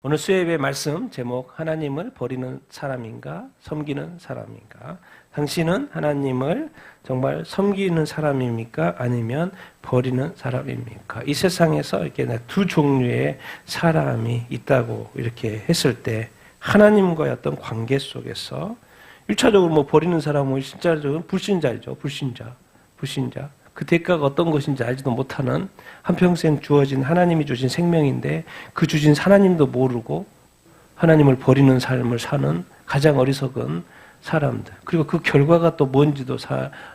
오늘 수요예배 말씀 제목 하나님을 버리는 사람인가 섬기는 사람인가? 당신은 하나님을 정말 섬기는 사람입니까? 아니면 버리는 사람입니까? 이 세상에서 이렇게 두 종류의 사람이 있다고 이렇게 했을 때 하나님과의 어떤 관계 속에서 1차적으로 뭐 버리는 사람은 실제적으로 불신자이죠. 불신자. 그 대가가 어떤 것인지 알지도 못하는 한평생 주어진 하나님이 주신 생명인데 그 주신 하나님도 모르고 하나님을 버리는 삶을 사는 가장 어리석은 사람들. 그리고 그 결과가 또 뭔지도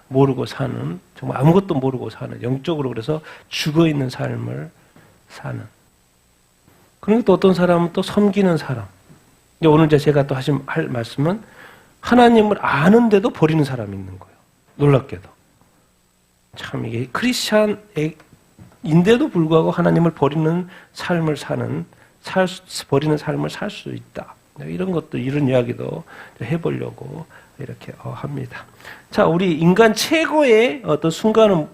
모르고 사는, 정말 아무것도 모르고 사는, 영적으로 그래서 죽어있는 삶을 사는. 그리고 또 어떤 사람은 또 섬기는 사람. 오늘 제가 또 할 말씀은 하나님을 아는데도 버리는 사람이 있는 거예요. 놀랍게도. 참 이게 크리스찬인데도 불구하고 하나님을 버리는 삶을 버리는 삶을 살 수 있다. 이런 이야기도 해보려고 이렇게 합니다. 자, 우리 인간 최고의 어떤 순간은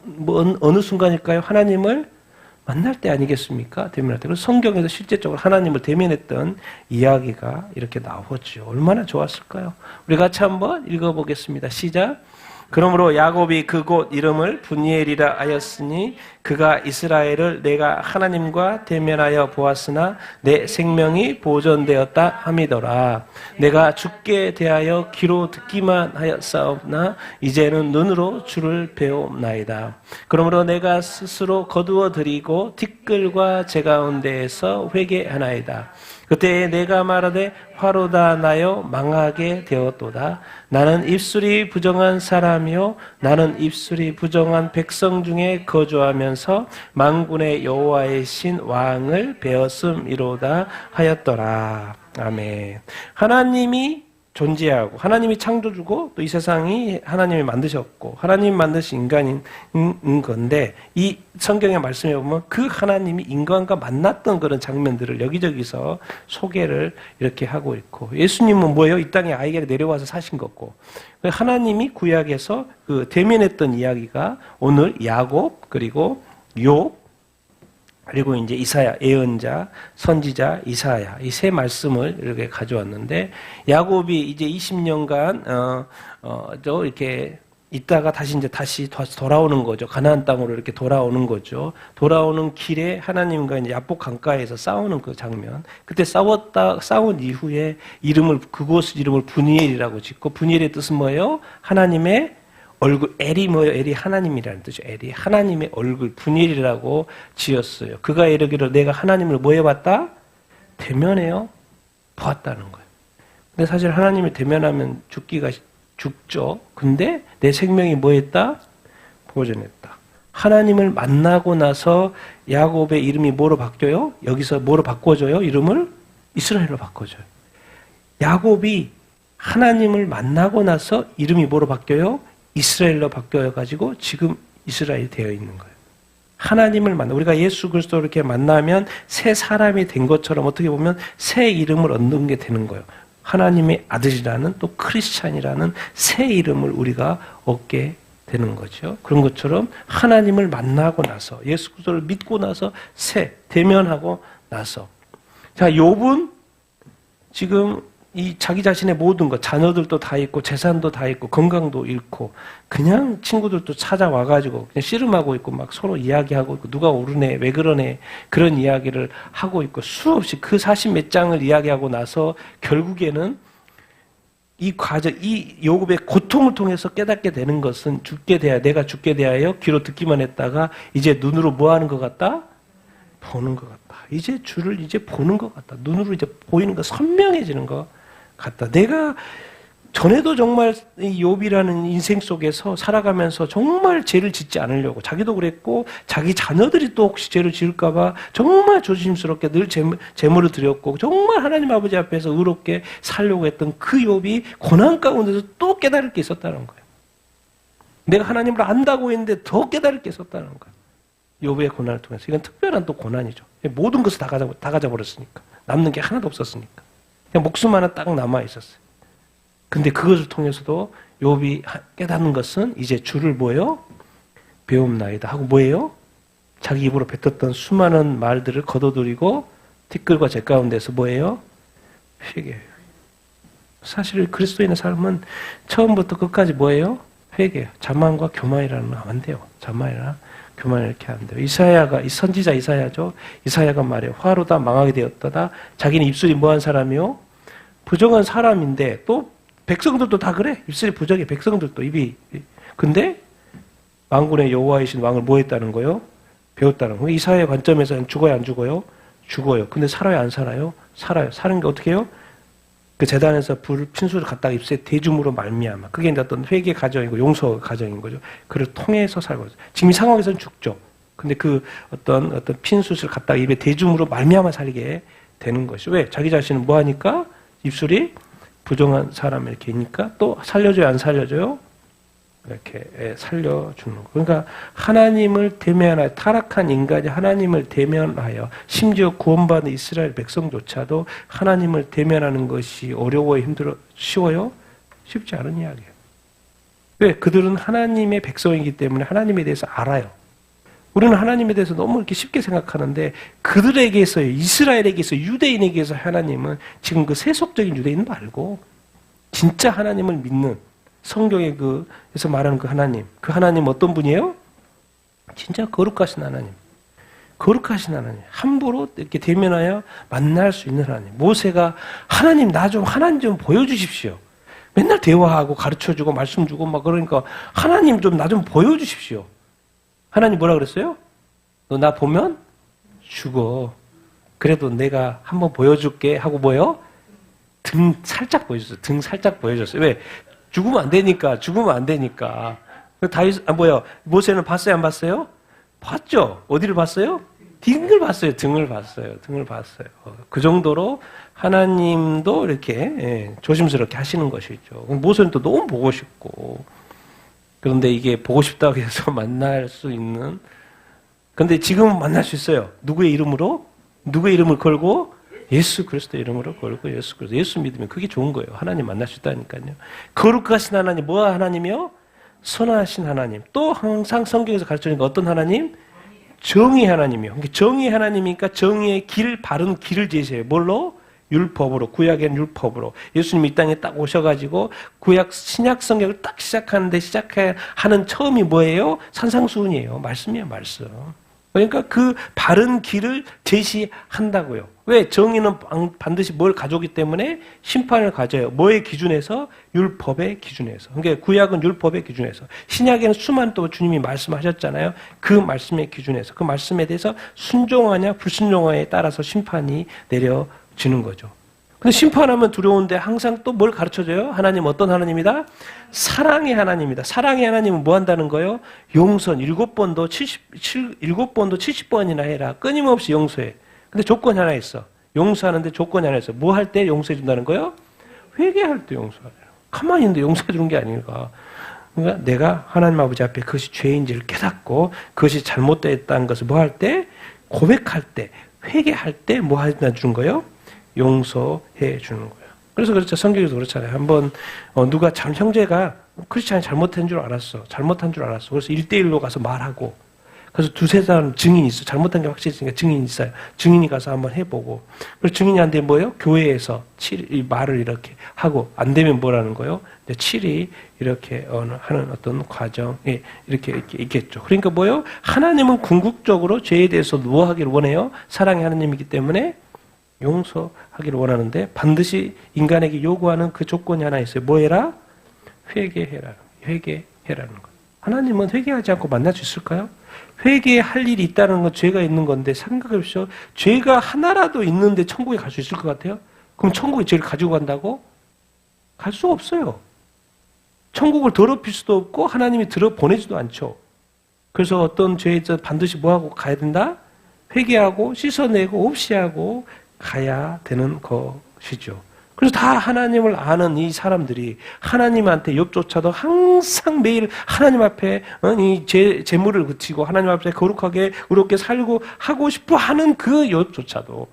어느 순간일까요? 하나님을 만날 때 아니겠습니까? 대면할 때. 그래서 성경에서 실제적으로 하나님을 대면했던 이야기가 이렇게 나오죠. 얼마나 좋았을까요? 우리 같이 한번 읽어보겠습니다. 시작. 그러므로 야곱이 그곳 이름을 분이엘이라 하였으니 그가 이스라엘을 내가 하나님과 대면하여 보았으나 내 생명이 보존되었다 함이더라. 내가 주께 대하여 귀로 듣기만 하였사옵나 이제는 눈으로 주를 배움나이다. 그러므로 내가 스스로 거두어 드리고 티끌과 제 가운데에서 회개하나이다. 그때 내가 말하되 화로다 나여 망하게 되었도다. 나는 입술이 부정한 사람이요 나는 입술이 부정한 백성 중에 거주하면서 만군의 여호와의 신 왕을 배웠음이로다 하였더라. 아멘. 하나님이 존재하고 하나님이 창조주고 또 이 세상이 하나님이 만드셨고 하나님이 만드신 인간인 건데 이 성경의 말씀에 보면 그 하나님이 인간과 만났던 그런 장면들을 여기저기서 소개를 이렇게 하고 있고 예수님은 뭐예요? 이 땅에 아이가 내려와서 사신 거고 하나님이 구약에서 그 대면했던 이야기가 오늘 야곱 그리고 욥 그리고 이제 이사야, 예언자, 선지자, 이사야 이 세 말씀을 이렇게 가져왔는데 야곱이 이제 20년간 이렇게 있다가 다시 돌아오는 거죠. 가나안 땅으로 이렇게 돌아오는 거죠. 돌아오는 길에 하나님과 이제 야복 강가에서 싸우는 그 장면. 그때 싸운 이후에 그곳 이름을 분이엘이라고 짓고 분이엘의 뜻은 뭐예요? 하나님의 얼굴, 엘이 뭐예요? 엘이 하나님이라는 뜻이죠. 엘이 하나님의 얼굴, 분이엘이라고 지었어요. 그가 이르기를 내가 하나님을 뭐 해봤다? 대면해요. 보았다는 거예요. 근데 사실 하나님을 대면하면 죽죠. 근데 내 생명이 뭐 했다? 보존했다. 하나님을 만나고 나서 야곱의 이름이 뭐로 바뀌어요? 여기서 뭐로 바꿔줘요? 이름을 이스라엘로 바꿔줘요. 야곱이 하나님을 만나고 나서 이름이 뭐로 바뀌어요? 이스라엘로 바뀌어가지고 지금 이스라엘이 되어 있는 거예요. 하나님을 우리가 예수 그리스도를 이렇게 만나면 새 사람이 된 것처럼 어떻게 보면 새 이름을 얻는 게 되는 거예요. 하나님의 아들이라는 또 크리스찬이라는 새 이름을 우리가 얻게 되는 거죠. 그런 것처럼 하나님을 만나고 나서 예수 그리스도를 믿고 나서 대면하고 나서 자, 욥은 지금 이 자기 자신의 모든 것, 자녀들도 다 있고 재산도 다 있고 건강도 잃고 그냥 친구들도 찾아와가지고 그냥 씨름하고 있고 막 서로 이야기하고 있고 누가 오르네 왜 그러네 그런 이야기를 하고 있고 수없이 그 40몇 장을 이야기하고 나서 결국에는 이 욥의 고통을 통해서 깨닫게 되는 것은 내가 죽게 대하여 귀로 듣기만 했다가 이제 눈으로 뭐 하는 것 같다? 보는 것 같다. 이제 주를 이제 보는 것 같다. 눈으로 이제 보이는 거 선명해지는 것 같다. 내가 전에도 정말 이 욥이라는 인생 속에서 살아가면서 정말 죄를 짓지 않으려고 자기도 그랬고 자기 자녀들이 또 혹시 죄를 지을까 봐 정말 조심스럽게 늘 제물을 드렸고 정말 하나님 아버지 앞에서 의롭게 살려고 했던 그 욥이 고난 가운데서 또 깨달을 게 있었다는 거예요. 내가 하나님을 안다고 했는데 더 깨달을 게 있었다는 거예요. 욥의 고난을 통해서. 이건 특별한 또 고난이죠. 모든 것을 다 가져버렸으니까. 남는 게 하나도 없었으니까. 그냥 목숨 하나 딱 남아있었어요. 근데 그것을 통해서도 욥이 깨닫는 것은 이제 주를 뭐예요? 배움나이다 하고 뭐예요? 자기 입으로 뱉었던 수많은 말들을 거둬들이고 티끌과 재 가운데서 뭐예요? 회개예요. 사실 그리스도인의 삶은 처음부터 끝까지 뭐예요? 회개예요. 자만과 교만이라는 거 안 돼요. 자만이나 교만을 이렇게 안 돼요. 이 선지자 이사야죠. 이사야가 말해요. 화로다 망하게 되었다다. 자기는 입술이 뭐한 사람이요? 부정한 사람인데 또 백성들도 다 그래. 입술이 부정해. 백성들도 입이. 근데 만군의 여호와이신 왕을 뭐 했다는 거예요? 배웠다는 거예요. 이사야의 관점에서는 죽어요, 안 죽어요? 죽어요. 근데 살아요, 안 살아요? 살아요. 사는 게 어떻게 해요? 그 재단에서 핀수를 갖다가 입술에 대줌으로 말미암아. 그게 이제 어떤 회개 과정이고 용서 과정인 거죠. 그를 통해서 살고 있어요. 지금 이 상황에서는 죽죠. 근데 그 어떤 핀수를 갖다가 입에 대줌으로 말미암아 살게 되는 것이. 왜? 자기 자신은 뭐 하니까? 입술이 부정한 사람 이렇게 있니까 또 살려줘요, 안 살려줘요? 이렇게 살려주는 거. 그러니까 하나님을 대면하여 타락한 인간이 하나님을 대면하여 심지어 구원받은 이스라엘 백성조차도 하나님을 대면하는 것이 어려워요, 힘들어, 쉬워요? 쉽지 않은 이야기예요. 왜? 그들은 하나님의 백성이기 때문에 하나님에 대해서 알아요. 우리는 하나님에 대해서 너무 이렇게 쉽게 생각하는데 그들에게서요, 이스라엘에게서, 유대인에게서 하나님은 지금 그 세속적인 유대인 말고 진짜 하나님을 믿는 성경에 그에서 말하는 그 하나님 어떤 분이에요? 진짜 거룩하신 하나님. 거룩하신 하나님. 함부로 이렇게 대면하여 만날 수 있는 하나님. 모세가 하나님 좀 보여주십시오. 맨날 대화하고 가르쳐주고 말씀 주고 막 그러니까 하나님 좀 나 좀 보여주십시오. 하나님 뭐라 그랬어요? 너 나 보면 죽어. 그래도 내가 한번 보여줄게 하고 뭐요? 등 살짝 보여줬어요. 왜? 죽으면 안 되니까. 모세는 봤어요, 안 봤어요? 봤죠. 어디를 봤어요? 등을 봤어요. 그 정도로 하나님도 이렇게 조심스럽게 하시는 것이죠. 모세는 또 너무 보고 싶고. 그런데 이게 보고 싶다고 해서 만날 수 있는. 그런데 지금은 만날 수 있어요. 누구의 이름으로? 누구의 이름을 걸고? 예수 그리스도의 이름으로 걸고 예수 믿으면 그게 좋은 거예요. 하나님 만날 수 있다니까요. 거룩하신 하나님, 뭐 하나님이요? 선하신 하나님. 또 항상 성경에서 가르쳐주는 어떤 하나님? 정의 하나님이요. 정의 하나님이니까 정의의 바른 길을 제시해요. 뭘로? 율법으로, 구약에는 율법으로. 예수님이 이 땅에 딱 오셔가지고 신약 성경을 딱 시작하는 처음이 뭐예요? 산상수훈이에요. 말씀이에요, 말씀. 그러니까 그 바른 길을 제시한다고요. 왜? 정의는 반드시 뭘 가져오기 때문에 심판을 가져요. 뭐의 기준에서? 율법의 기준에서. 그러니까 구약은 율법의 기준에서. 신약에는 수많은 또 주님이 말씀하셨잖아요. 그 말씀의 기준에서. 그 말씀에 대해서 순종하냐 불순종하냐에 따라서 심판이 내려지는 거죠. 근데 심판하면 두려운데 항상 또 뭘 가르쳐줘요? 하나님 어떤 하나님이다? 사랑의 하나님이다. 사랑의 하나님은 뭐 한다는 거예요? 용서 7번도 70번이나 해라. 끊임없이 용서해. 근데 조건이 하나 있어. 용서하는데 조건이 하나 있어. 뭐 할 때 용서해 준다는 거예요? 회개할 때 용서하라. 가만히 있는데 용서해 주는 게 아닌가. 그러니까 내가 하나님 아버지 앞에 그것이 죄인지를 깨닫고 그것이 잘못됐다는 것을 뭐 할 때? 고백할 때, 회개할 때 뭐 해주는 거예요? 용서해 주는 거예요. 그래서 그렇죠. 성경에도 그렇잖아요. 한번 누가 형제가 크리스찬이 잘못한 줄 알았어. 그래서 1대1로 가서 말하고 그래서 두세 사람 증인이 있어. 잘못한 게 확실히 있으니까 증인이 있어요. 증인이 가서 한번 해보고 그리고 증인이 안 되면 뭐예요? 교회에서 이 말을 이렇게 하고 안 되면 뭐라는 거예요? 7이 이렇게 하는 어떤 과정이 이렇게 있겠죠. 그러니까 뭐예요? 하나님은 궁극적으로 죄에 대해서 뭐 하기를 원해요? 사랑의 하나님이기 때문에 용서하기를 원하는데 반드시 인간에게 요구하는 그 조건이 하나 있어요. 뭐 해라? 회개해라는 것. 하나님은 회개하지 않고 만날 수 있을까요? 회개할 일이 있다는 건 죄가 있는 건데 생각해 보십시오. 죄가 하나라도 있는데 천국에 갈 수 있을 것 같아요? 그럼 천국에 죄를 가지고 간다고? 갈 수 없어요. 천국을 더럽힐 수도 없고 하나님이 보내지도 않죠. 그래서 어떤 죄에서 반드시 뭐하고 가야 된다? 회개하고 씻어내고 없이하고 가야 되는 것이죠. 그래서 다 하나님을 아는 이 사람들이 하나님한테 욥조차도 항상 매일 하나님 앞에 이 재물을 그치고 하나님 앞에 거룩하게 의롭게 살고 하고 싶어 하는 그 욥조차도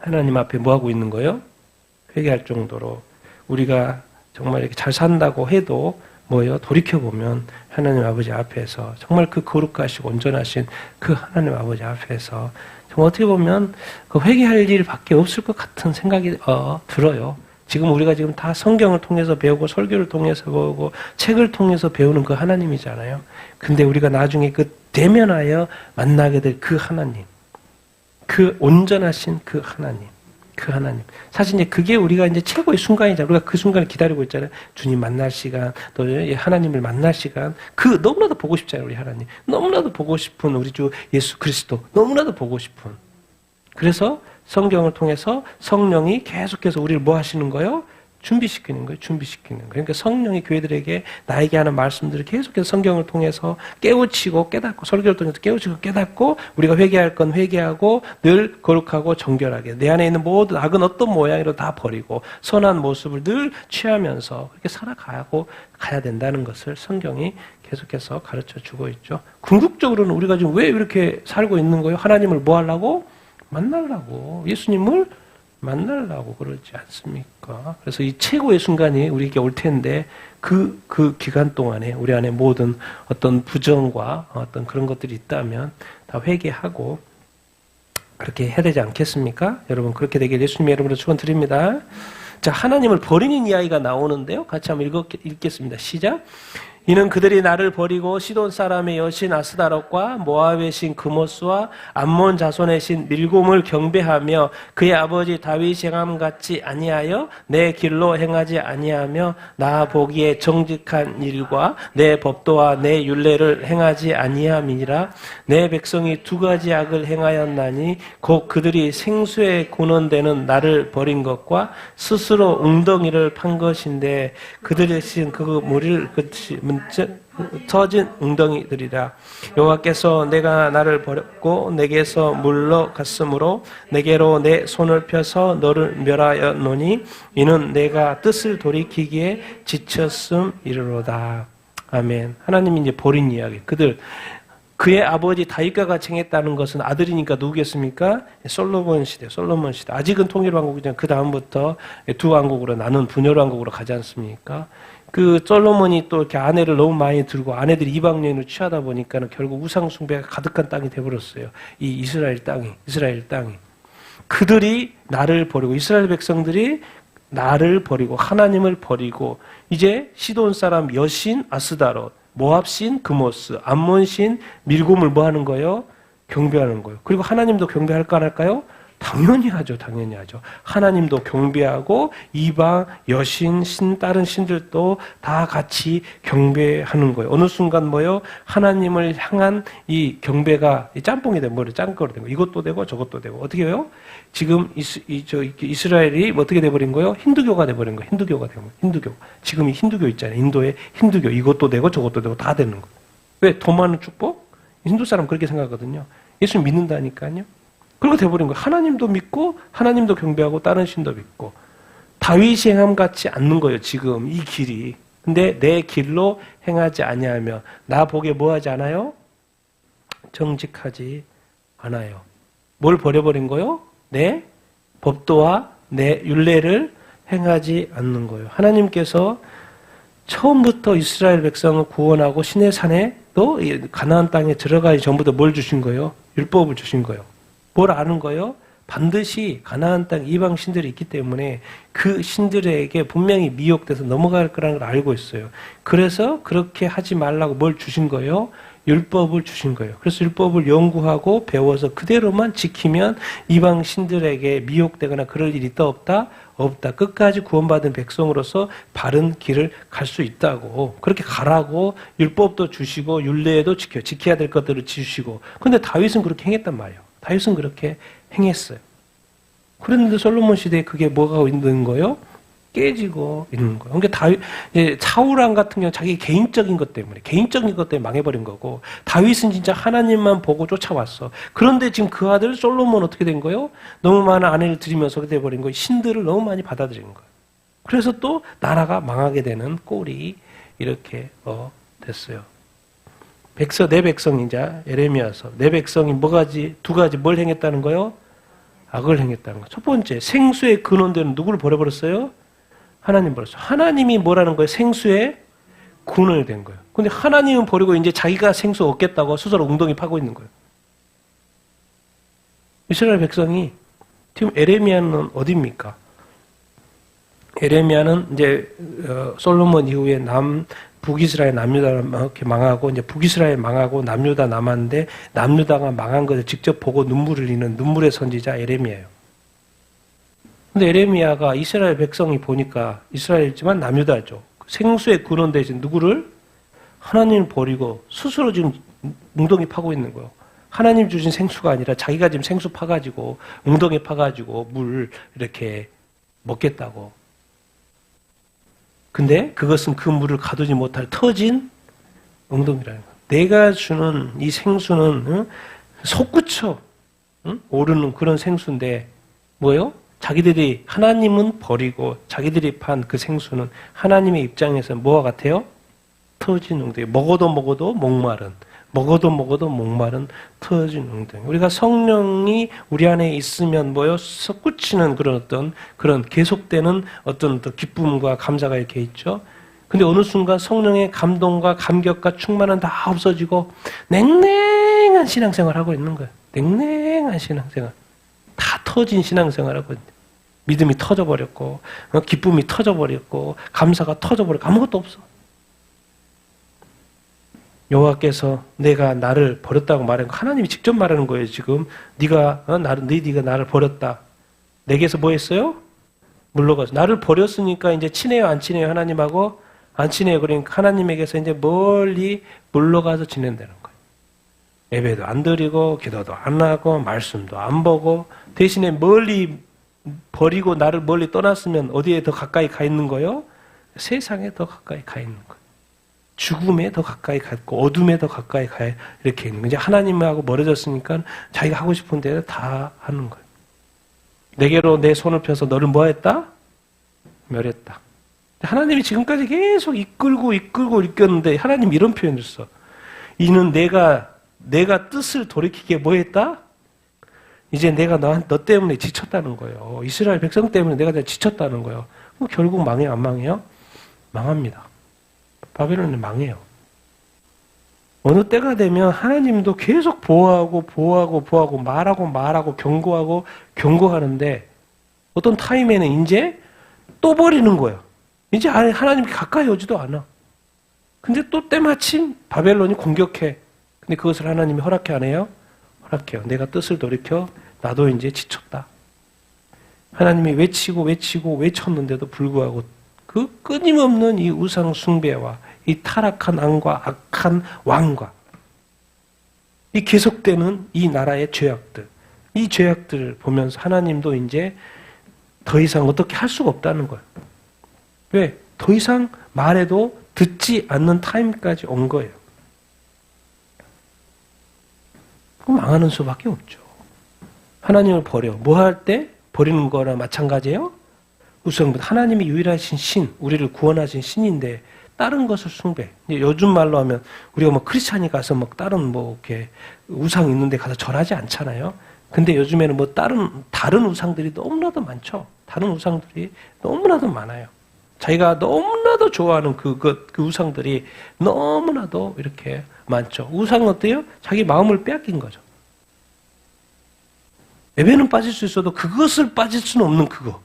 하나님 앞에 뭐 하고 있는 거예요? 회개할 정도로 우리가 정말 이렇게 잘 산다고 해도 뭐예요? 돌이켜보면 하나님 아버지 앞에서 정말 그 거룩하시고 온전하신 그 하나님 아버지 앞에서 정말 어떻게 보면 그 회개할 일밖에 없을 것 같은 생각이 들어요. 지금 우리가 지금 다 성경을 통해서 배우고 설교를 통해서 배우고 책을 통해서 배우는 그 하나님이잖아요. 근데 우리가 나중에 그 대면하여 만나게 될 그 하나님, 그 온전하신 그 하나님, 그 하나님. 사실 이제 그게 우리가 이제 최고의 순간이잖아요. 우리가 그 순간을 기다리고 있잖아요. 주님 만날 시간, 또 하나님을 만날 시간. 그 너무나도 보고 싶잖아요, 우리 하나님. 너무나도 보고 싶은 우리 주 예수 그리스도. 너무나도 보고 싶은. 그래서 성경을 통해서 성령이 계속해서 우리를 뭐 하시는 거예요? 준비시키는 거예요. 준비시키는 거예요. 그러니까 성령이 교회들에게 나에게 하는 말씀들을 계속해서 성경을 통해서 깨우치고 깨닫고 설교를 통해서 깨우치고 깨닫고 우리가 회개할 건 회개하고 늘 거룩하고 정결하게 내 안에 있는 모든 악은 어떤 모양으로 다 버리고 선한 모습을 늘 취하면서 그렇게 살아가고 가야 된다는 것을 성경이 계속해서 가르쳐 주고 있죠. 궁극적으로는 우리가 지금 왜 이렇게 살고 있는 거예요? 하나님을 뭐 하려고? 만나려고. 예수님을 만나려고 그러지 않습니까? 그래서 이 최고의 순간이 우리에게 올 텐데 그 기간 동안에 우리 안에 모든 어떤 부정과 어떤 그런 것들이 있다면 다 회개하고 그렇게 해야 되지 않겠습니까? 여러분 그렇게 되길 예수님의 이름으로 축원드립니다. 자, 하나님을 버리는 이야기가 나오는데요. 같이 한번 읽겠습니다. 시작. 이는 그들이 나를 버리고 시돈 사람의 여신 아스다롯과 모압의 신 그모스와 암몬 자손의 신 밀곰을 경배하며 그의 아버지 다윗이 행함같이 아니하여 내 길로 행하지 아니하며 나 보기에 정직한 일과 내 법도와 내 율례를 행하지 아니함이니라. 내 백성이 두 가지 악을 행하였나니 곧 그들이 생수에 근원되는 나를 버린 것과 스스로 웅덩이를 판 것인데 그들의 신 그 무리를 터진 웅덩이들이라. 여호와께서 내가 나를 버렸고 내게서 물러갔으므로 내게로 내 손을 펴서 너를 멸하였노니 이는 내가 뜻을 돌이키기에 지쳤음이로다. 아멘. 하나님이 이제 버린 이야기. 그의 아버지 다윗과 같이 행했다는 것은 아들이니까 누구겠습니까? 솔로몬 시대. 아직은 통일왕국이지만 그 다음부터 두 왕국으로 나눈 분열 왕국으로 가지 않습니까? 그 솔로몬이 또 이렇게 아내를 너무 많이 들고 아내들이 이방 여인을 취하다 보니까는 결국 우상 숭배가 가득한 땅이 되어버렸어요. 이 이스라엘 땅이. 그들이 나를 버리고 이스라엘 백성들이 나를 버리고 하나님을 버리고 이제 시돈 사람 여신 아스다롯, 모압 신 그모스, 암몬 신 밀곰을 뭐 하는 거예요? 경배하는 거예요. 그리고 하나님도 경배할까 안 할까요? 당연히 하죠. 하나님도 경배하고 이방 여신, 다른 신들도 다 같이 경배하는 거예요. 어느 순간 뭐요? 하나님을 향한 이 경배가 짬뽕이 된 거예요. 짱거로 된 거예요. 이것도 되고 저것도 되고 어떻게 해요? 지금 이스라엘이 어떻게 돼버린 거예요? 힌두교가 돼버린 거예요. 힌두교. 지금 이 힌두교 있잖아요. 인도의 힌두교. 이것도 되고 저것도 되고 다 되는 거예요. 왜? 더 많은 축복? 힌두 사람 그렇게 생각하거든요. 예수 믿는다니까요. 그렇게 돼버린 거예요. 하나님도 믿고 하나님도 경배하고 다른 신도 믿고 다윗이 행함같이 않는 거예요. 지금 이 길이. 근데 내 길로 행하지 아니하며 나 보기에 뭐하지 않아요? 정직하지 않아요. 뭘 버려버린 거예요? 내 법도와 내 율례를 행하지 않는 거예요. 하나님께서 처음부터 이스라엘 백성을 구원하고 시내 산에 또 가나안 땅에 들어가기 전부터 뭘 주신 거예요? 율법을 주신 거예요. 뭘 아는 거예요? 반드시 가나안 땅 이방 신들이 있기 때문에 그 신들에게 분명히 미혹돼서 넘어갈 거라는 걸 알고 있어요. 그래서 그렇게 하지 말라고 뭘 주신 거예요? 율법을 주신 거예요. 그래서 율법을 연구하고 배워서 그대로만 지키면 이방 신들에게 미혹되거나 그럴 일이 있다 없다? 없다. 끝까지 구원받은 백성으로서 바른 길을 갈 수 있다고. 그렇게 가라고 율법도 주시고 율례도 지켜야 될 것들을 주시고. 근데 다윗은 그렇게 행했단 말이에요. 다윗은 그렇게 행했어요. 그런데 솔로몬 시대에 그게 뭐가 있는 거예요? 깨지고 있는 거예요. 그러니까 사울왕 같은 경우 자기 개인적인 것 때문에 망해버린 거고 다윗은 진짜 하나님만 보고 쫓아왔어. 그런데 지금 그 아들 솔로몬은 어떻게 된 거예요? 너무 많은 아내를 들이면서 그렇게 돼버린 거예요. 신들을 너무 많이 받아들인 거예요. 그래서 또 나라가 망하게 되는 꼴이 이렇게 됐어요. 내 백성이자 예레미야서 내 백성이 두 가지 뭘 행했다는 거요? 악을 행했다는 거. 첫 번째 생수의 근원되는 누구를 버려버렸어요? 하나님 버렸어요. 하나님이 뭐라는 거예요? 생수의 구원이 된 거예요. 근데 하나님은 버리고 이제 자기가 생수 얻겠다고 스스로 웅덩이 파고 있는 거예요. 이스라엘 백성이 지금 에레미야는 어디입니까? 에레미야는 이제 솔로몬 이후에 북이스라엘 남유다 이렇게 망하고 이제 북이스라엘 망하고 남유다 남았는데 남유다가 망한 것을 직접 보고 눈물을 흘리는 눈물의 선지자 에레미야예요. 근데 에레미야가 이스라엘 백성이 보니까 이스라엘이지만 남유다죠. 생수의 근원 대신 누구를? 하나님을 버리고 스스로 지금 웅덩이 파고 있는 거예요. 하나님 주신 생수가 아니라 자기가 지금 생수 파가지고 웅덩이 파가지고 물 이렇게 먹겠다고. 근데 그것은 그 물을 가두지 못할 터진 웅덩이라는 거예요. 내가 주는 이 생수는 솟구쳐 오르는 그런 생수인데 뭐예요? 자기들이 하나님은 버리고 자기들이 판 그 생수는 하나님의 입장에서 뭐와 같아요? 터진 웅덩이. 먹어도 목마른 터진 웅덩이. 우리가 성령이 우리 안에 있으면 뭐요? 솟구치는 그런 계속되는 어떤 기쁨과 감사가 이렇게 있죠. 근데 어느 순간 성령의 감동과 감격과 충만은 다 없어지고 냉랭한 신앙생활을 하고 있는 거예요. 냉랭한 신앙생활. 다 터진 신앙생활을 하고 있는데 믿음이 터져버렸고 기쁨이 터져버렸고 감사가 터져버렸고 아무것도 없어. 여호와께서 내가 나를 버렸다고 말한 거 하나님이 직접 말하는 거예요. 지금 네가 나를 버렸다. 내게서 뭐 했어요? 물러가서 나를 버렸으니까 이제 친해요 안 친해요? 하나님하고 안 친해요. 그러니까 하나님에게서 이제 멀리 물러가서 지낸다는 거예요. 예배도 안 드리고 기도도 안 하고 말씀도 안 보고 대신에 멀리 버리고 나를 멀리 떠났으면 어디에 더 가까이 가 있는 거예요? 세상에 더 가까이 가 있는 거예요. 죽음에 더 가까이 갔고 어둠에 더 가까이 가 이렇게 있는 거예요. 이제 하나님하고 멀어졌으니까 자기가 하고 싶은 대로 다 하는 거예요. 내게로 내 손을 펴서 너를 뭐 했다? 멸했다. 하나님이 지금까지 계속 이끌고 이끌었는데 하나님 이런 표현을 써. 이는 내가 뜻을 돌이키게 뭐 했다? 이제 내가 너 때문에 지쳤다는 거예요. 이스라엘 백성 때문에 내가 지쳤다는 거예요. 그럼 결국 망해요 안 망해요? 망합니다. 바벨론은 망해요. 어느 때가 되면 하나님도 계속 보호하고 말하고 경고하는데 어떤 타임에는 이제 또 버리는 거예요. 이제 하나님이 가까이 오지도 않아. 근데 또 때마침 바벨론이 공격해. 근데 그것을 하나님이 허락해 안 해요? 허락해요. 내가 뜻을 돌이켜 나도 이제 지쳤다. 하나님이 외쳤는데도 불구하고 그 끊임없는 이 우상 숭배와 이 타락한 왕과 악한 왕과 이 계속되는 이 나라의 죄악들, 이 죄악들을 보면서 하나님도 이제 더 이상 어떻게 할 수가 없다는 거예요. 왜? 더 이상 말해도 듣지 않는 타임까지 온 거예요. 그럼 망하는 수밖에 없죠. 하나님을 버려. 뭐 할 때? 버리는 거랑 마찬가지예요? 우선 하나님이 유일하신 신, 우리를 구원하신 신인데 다른 것을 숭배. 요즘 말로 하면 우리가 뭐 크리스찬이 가서 뭐 다른 뭐 이렇게 우상 있는데 가서 절하지 않잖아요. 근데 요즘에는 뭐 다른 우상들이 너무나도 많죠. 다른 우상들이 너무나도 많아요. 자기가 너무나도 좋아하는 그 우상들이 너무나도 이렇게 많죠. 우상은 어때요? 자기 마음을 빼앗긴 거죠. 예배는 빠질 수 있어도 그것을 빠질 수는 없는 그거.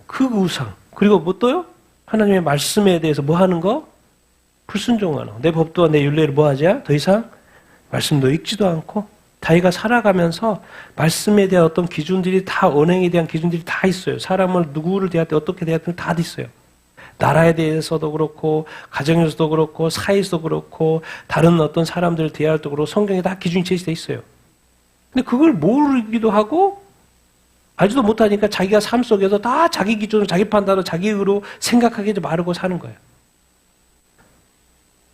그 우상. 그리고 뭐 또요? 하나님의 말씀에 대해서 뭐 하는 거? 불순종하는 거. 내 법도와 내 율례를 뭐 하자? 더 이상 말씀도 읽지도 않고 자기가 살아가면서 말씀에 대한 어떤 기준들이 다 언행에 대한 기준들이 다 있어요. 사람을 누구를 대할 때 어떻게 대할 때 다 있어요. 나라에 대해서도 그렇고 가정에서도 그렇고 사회에서도 그렇고 다른 어떤 사람들을 대할 때도 그렇고 성경에 다 기준이 제시되어 있어요. 근데 그걸 모르기도 하고 알지도 못하니까 자기가 삶 속에서 다 자기 기준으로 자기 판단으로 자기 의로 생각하게 마르고 사는 거예요.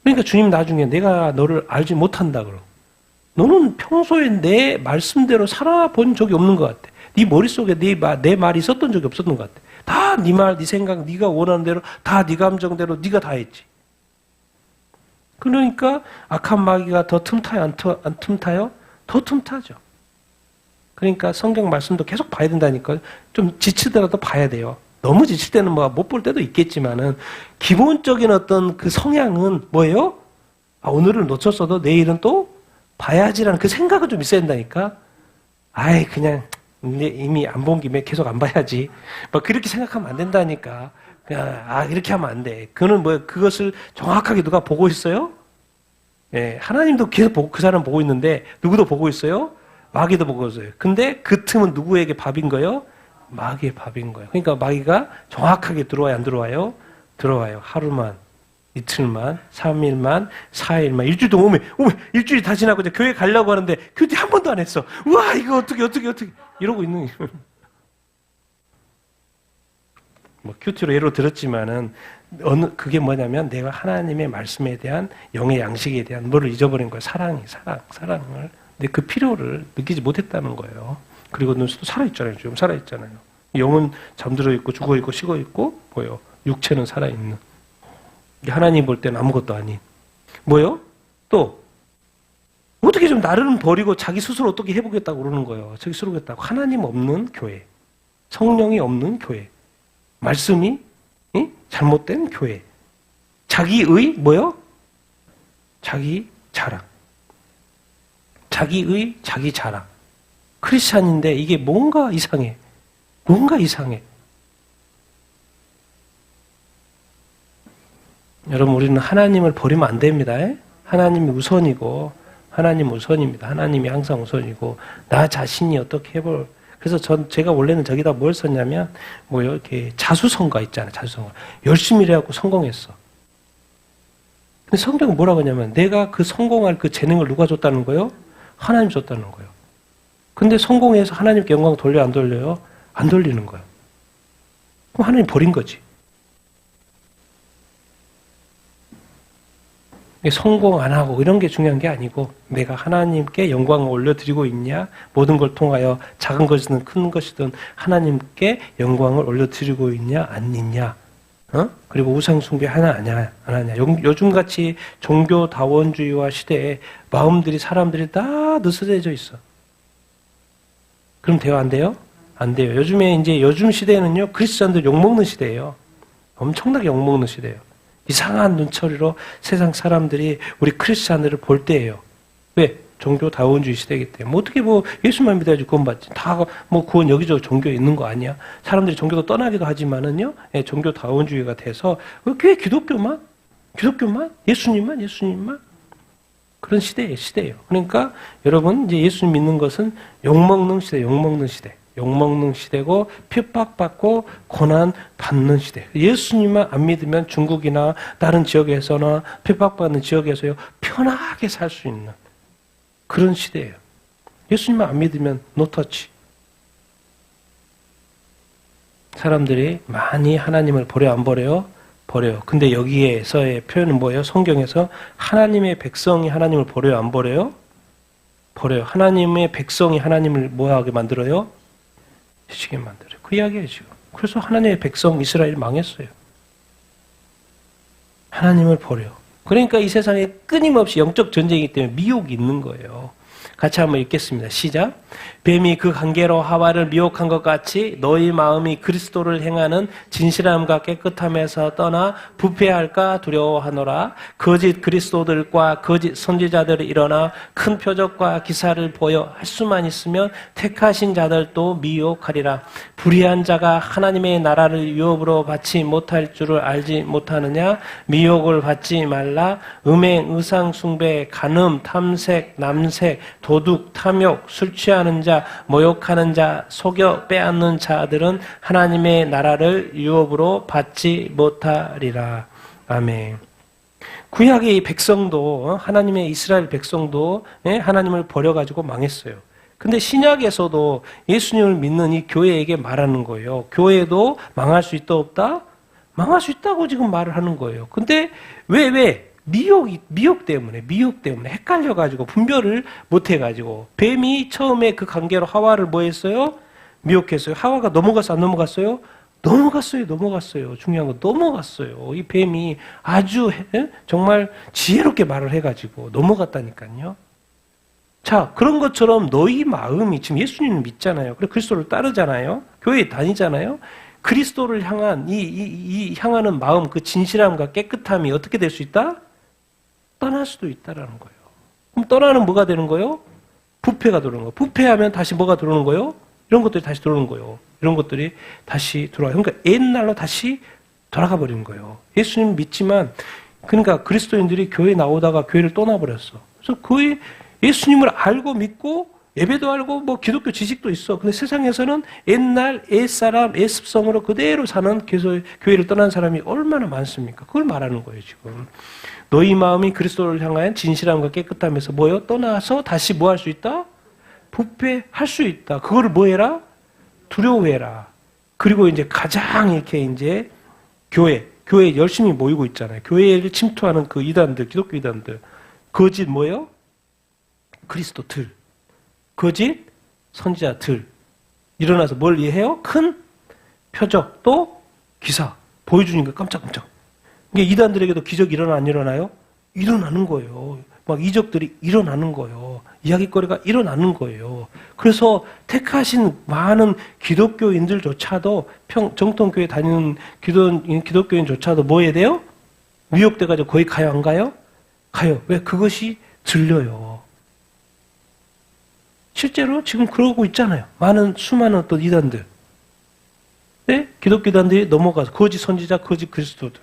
그러니까 주님 나중에 내가 너를 알지 못한다 그러. 너는 평소에 내 말씀대로 살아본 적이 없는 것 같아. 네 머릿속에 내 말이 있었던 적이 없었던 것 같아. 다 네 말, 네 생각, 네가 원하는 대로 다 네 감정대로 네가 다 했지. 그러니까 악한 마귀가 더 틈타요? 안 틈타요? 더 틈타죠. 그러니까 성경 말씀도 계속 봐야 된다니까요. 좀 지치더라도 봐야 돼요. 너무 지칠 때는 뭐 못 볼 때도 있겠지만은 기본적인 어떤 그 성향은 뭐예요? 오늘은 놓쳤어도 내일은 또 봐야지라는 그 생각은 좀 있어야 된다니까. 아이 그냥 이미 안 본 김에 계속 안 봐야지. 막 그렇게 생각하면 안 된다니까. 그냥 이렇게 하면 안 돼. 그는 뭐 그것을 정확하게 누가 보고 있어요? 예, 하나님도 계속 보고 그 사람 보고 있는데 누구도 보고 있어요? 마귀도 보고 있어요. 근데 그 틈은 누구에게 밥인 거예요? 마귀의 밥인 거예요. 그러니까 마귀가 정확하게 들어와요, 안 들어와요? 들어와요. 하루만, 이틀만, 3일만, 4일만, 일주일도 오면 일주일이 다 지나고 이제 교회 가려고 하는데 교회 한 번도 안 했어. 우와, 이거 어떻게 이러고 있는 거예요. 뭐 큐티로 예로 들었지만은 그게 뭐냐면 내가 하나님의 말씀에 대한 영의 양식에 대한 뭐를 잊어버린 거예요. 사랑을. 근데 그 필요를 느끼지 못했다는 거예요. 그리고 또 살아있잖아요. 지금 살아있잖아요. 영은 잠들어 있고 죽어 있고 식어 있고 뭐요? 육체는 살아있는. 하나님 볼 때는 아무것도 아닌. 뭐요? 또 어떻게 좀 나를 버리고 자기 스스로 어떻게 해보겠다고 그러는 거예요. 자기 스스로 하겠다고. 하나님 없는 교회. 성령이 없는 교회. 말씀이 잘못된 교회. 자기의 뭐요? 자기 자랑. 자기의 자기 자랑. 크리스찬인데 이게 뭔가 이상해. 여러분 우리는 하나님을 버리면 안 됩니다. 하나님이 우선이고 하나님 우선입니다. 하나님이 항상 우선이고 나 자신이 어떻게 해볼. 그래서 제가 원래는 저기다 뭘 썼냐면 이렇게 자수성가 있잖아요. 자수성가. 열심히 일해갖고 성공했어. 근데 성경은 뭐라고 하냐면 내가 그 성공할 그 재능을 누가 줬다는 거예요? 하나님 줬다는 거예요. 근데 성공해서 하나님께 영광 돌려 안 돌려요? 안 돌리는 거예요. 그럼 하나님 버린 거지. 성공 안 하고 이런 게 중요한 게 아니고 내가 하나님께 영광을 올려드리고 있냐, 모든 걸 통하여 작은 것이든 큰 것이든 하나님께 영광을 올려드리고 있냐 안 있냐, 그리고 우상 숭배 하나 안 하냐. 요즘같이 종교다원주의와 시대에 사람들이 다 느슨해져 있어. 그럼 돼요, 안 돼요? 안 돼요. 요즘 시대에는요, 크리스천들 욕먹는 시대예요. 엄청나게 욕먹는 시대예요. 이상한 눈초리로 세상 사람들이 우리 크리스찬들을 볼 때예요. 왜? 종교다원주의 시대이기 때문에. 어떻게 예수만 믿어야지 구원 받지. 다 구원 여기저기 종교에 있는 거 아니야? 사람들이 종교가 떠나기도 하지만은요, 종교다원주의가 돼서 왜 기독교만? 예수님만? 그런 시대예요. 그러니까 여러분 이제 예수님 믿는 것은 욕먹는 시대고 핍박받고 고난 받는 시대. 예수님만 안 믿으면 중국이나 다른 지역에서나 핍박받는 지역에서요 편하게 살 수 있는 그런 시대예요. 예수님만 안 믿으면 노터치. 사람들이 많이 하나님을 버려 안 버려요? 버려요. 근데 여기에서의 표현은 뭐예요? 성경에서 하나님의 백성이 하나님을 버려요 안 버려요? 버려요. 하나님의 백성이 하나님을 뭐하게 만들어요? 지치게 만들어요. 그 이야기예요, 지금. 그래서 하나님의 백성 이스라엘이 망했어요. 하나님을 버려. 그러니까 이 세상에 끊임없이 영적 전쟁이기 때문에 미혹이 있는 거예요. 같이 한번 읽겠습니다. 시작. 뱀이 그 관계로 하와를 미혹한 것 같이 너희 마음이 그리스도를 행하는 진실함과 깨끗함에서 떠나 부패할까 두려워하노라. 거짓 그리스도들과 거짓 선지자들이 일어나 큰 표적과 기사를 보여 할 수만 있으면 택하신 자들도 미혹하리라. 불의한 자가 하나님의 나라를 유업으로 받지 못할 줄을 알지 못하느냐. 미혹을 받지 말라. 음행, 의상 숭배, 간음, 탐색, 남색, 도둑, 탐욕, 술 취하는 자, 모욕하는 자, 속여 빼앗는 자들은 하나님의 나라를 유업으로 받지 못하리라. 아멘. 구약의 백성도, 하나님의 이스라엘 백성도 하나님을 버려가지고 망했어요. 근데 신약에서도 예수님을 믿는 이 교회에게 말하는 거예요. 교회도 망할 수 있다 없다? 망할 수 있다고 지금 말을 하는 거예요. 근데 왜? 미혹 때문에 헷갈려가지고 분별을 못해가지고 뱀이 처음에 그 관계로 하와를 뭐 했어요? 미혹했어요. 하와가 넘어갔어 안 넘어갔어요? 넘어갔어요. 중요한 건 넘어갔어요. 이 뱀이 아주 정말 지혜롭게 말을 해가지고 넘어갔다니까요. 자, 그런 것처럼 너희 마음이 지금 예수님을 믿잖아요. 그리고 그리스도를 따르잖아요. 교회에 다니잖아요. 그리스도를 향한 이 향하는 마음, 그 진실함과 깨끗함이 어떻게 될 수 있다? 떠날 수도 있다라는 거예요. 그럼 떠나는 뭐가 되는 거예요? 부패가 들어오는 거예요. 부패하면 다시 뭐가 들어오는 거예요? 이런 것들이 다시 들어오는 거예요. 이런 것들이 다시 들어와요. 그러니까 옛날로 다시 돌아가 버리는 거예요. 예수님 믿지만, 그러니까 그리스도인들이 교회 나오다가 교회를 떠나버렸어. 그래서 거의 예수님을 알고 믿고 예배도 알고 뭐 기독교 지식도 있어. 근데 세상에서는 옛날 옛사람, 옛습성으로 그대로 사는 교회를 떠난 사람이 얼마나 많습니까? 그걸 말하는 거예요, 지금. 너희 마음이 그리스도를 향한 진실함과 깨끗함에서 뭐요? 떠나서 다시 뭐 할 수 있다? 부패할 수 있다. 그거를 뭐 해라? 두려워해라. 그리고 이제 가장 이렇게 이제 교회 열심히 모이고 있잖아요. 교회를 침투하는 그 이단들, 기독교 이단들. 거짓 뭐예요? 그리스도들. 거짓 선지자들. 일어나서 뭘 이해해요? 큰 표적, 또 기사. 보여주니까 깜짝깜짝. 이게 이단들에게도 기적이 일어나 안 일어나요? 일어나는 거예요. 막 이적들이 일어나는 거예요. 이야기거리가 일어나는 거예요. 그래서 택하신 많은 기독교인들조차도 정통교회 다니는 기독교인조차도 뭐 해야 돼요? 미혹돼가지고 거기 가요, 안 가요? 가요. 왜? 그것이 들려요. 실제로 지금 그러고 있잖아요. 수많은 어떤 이단들. 네? 기독교 이단들이 넘어가서 거짓 선지자, 거짓 그리스도들.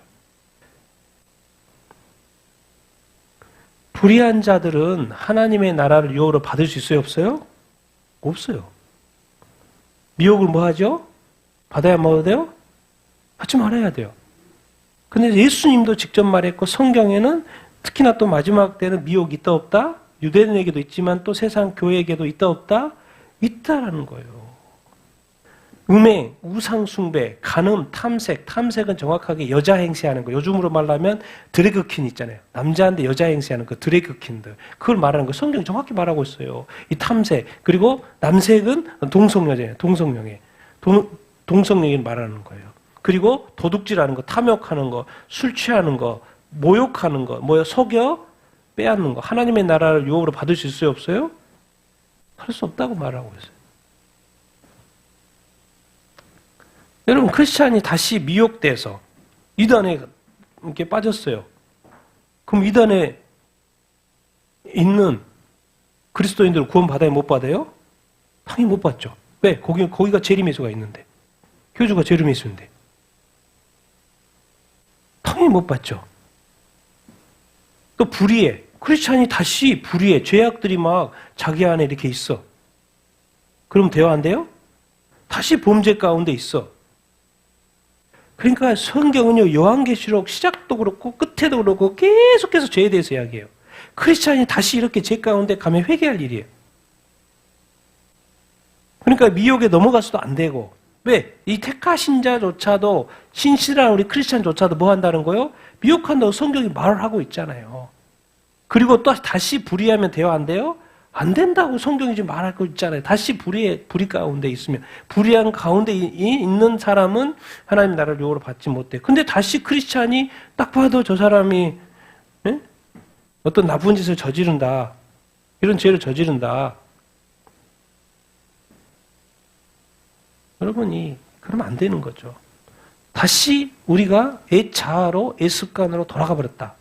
불의한 자들은 하나님의 나라를 유혹으로 받을 수 있어요? 없어요? 없어요. 미혹을 뭐 하죠? 받아야 뭐 돼요? 받지 말아야 돼요. 근데 예수님도 직접 말했고 성경에는 특히나 또 마지막 때는 미혹이 있다 없다? 유대인에게도 있지만 또 세상 교회에게도 있다 없다? 있다라는 거예요. 음행, 우상숭배, 간음, 탐색. 탐색은 정확하게 여자 행세하는 거. 요즘으로 말하면 드래그퀸 있잖아요. 남자인데 여자 행세하는 그 드래그퀸들. 그걸 말하는 거. 성경이 정확히 말하고 있어요. 이 탐색. 그리고 남색은 동성여자예요. 동성명예. 동성명예를 말하는 거예요. 그리고 도둑질하는 거, 탐욕하는 거, 술 취하는 거, 모욕하는 거, 속여 빼앗는 거. 하나님의 나라를 유혹으로 받을 수 있어요? 없어요? 할 수 없다고 말하고 있어요. 여러분, 크리스찬이 다시 미혹돼서 이단에 이렇게 빠졌어요. 그럼 이단에 있는 그리스도인들은 구원받아요? 못 받아요? 당연히 못 받죠. 왜? 거기가 재림예수가 있는데. 교주가 재림예수인데. 당연히 못 받죠. 또 불의해. 크리스찬이 다시 불의해. 죄악들이 막 자기 안에 이렇게 있어. 그럼 돼요? 안 돼요? 다시 범죄 가운데 있어. 그러니까 성경은요, 요한계시록 시작도 그렇고 끝에도 그렇고 계속해서 죄에 대해서 이야기해요. 크리스찬이 다시 이렇게 죄 가운데 가면 회개할 일이에요. 그러니까 미혹에 넘어가서도 안 되고. 왜? 이 택하신 자조차도, 신실한 우리 크리스찬조차도 뭐 한다는 거예요? 미혹한다고 성경이 말을 하고 있잖아요. 그리고 또 다시 불의하면 돼요? 안 돼요? 안 된다고 성경이 지금 말하고 있잖아요. 다시 불의 가운데 있으면. 불의한 가운데 있는 사람은 하나님 나라를 유혹으로 받지 못해. 근데 다시 크리스찬이 딱 봐도 저 사람이 어떤 나쁜 짓을 저지른다. 이런 죄를 저지른다. 여러분이 그러면 안 되는 거죠. 다시 우리가 애자아로 애습관으로 돌아가 버렸다.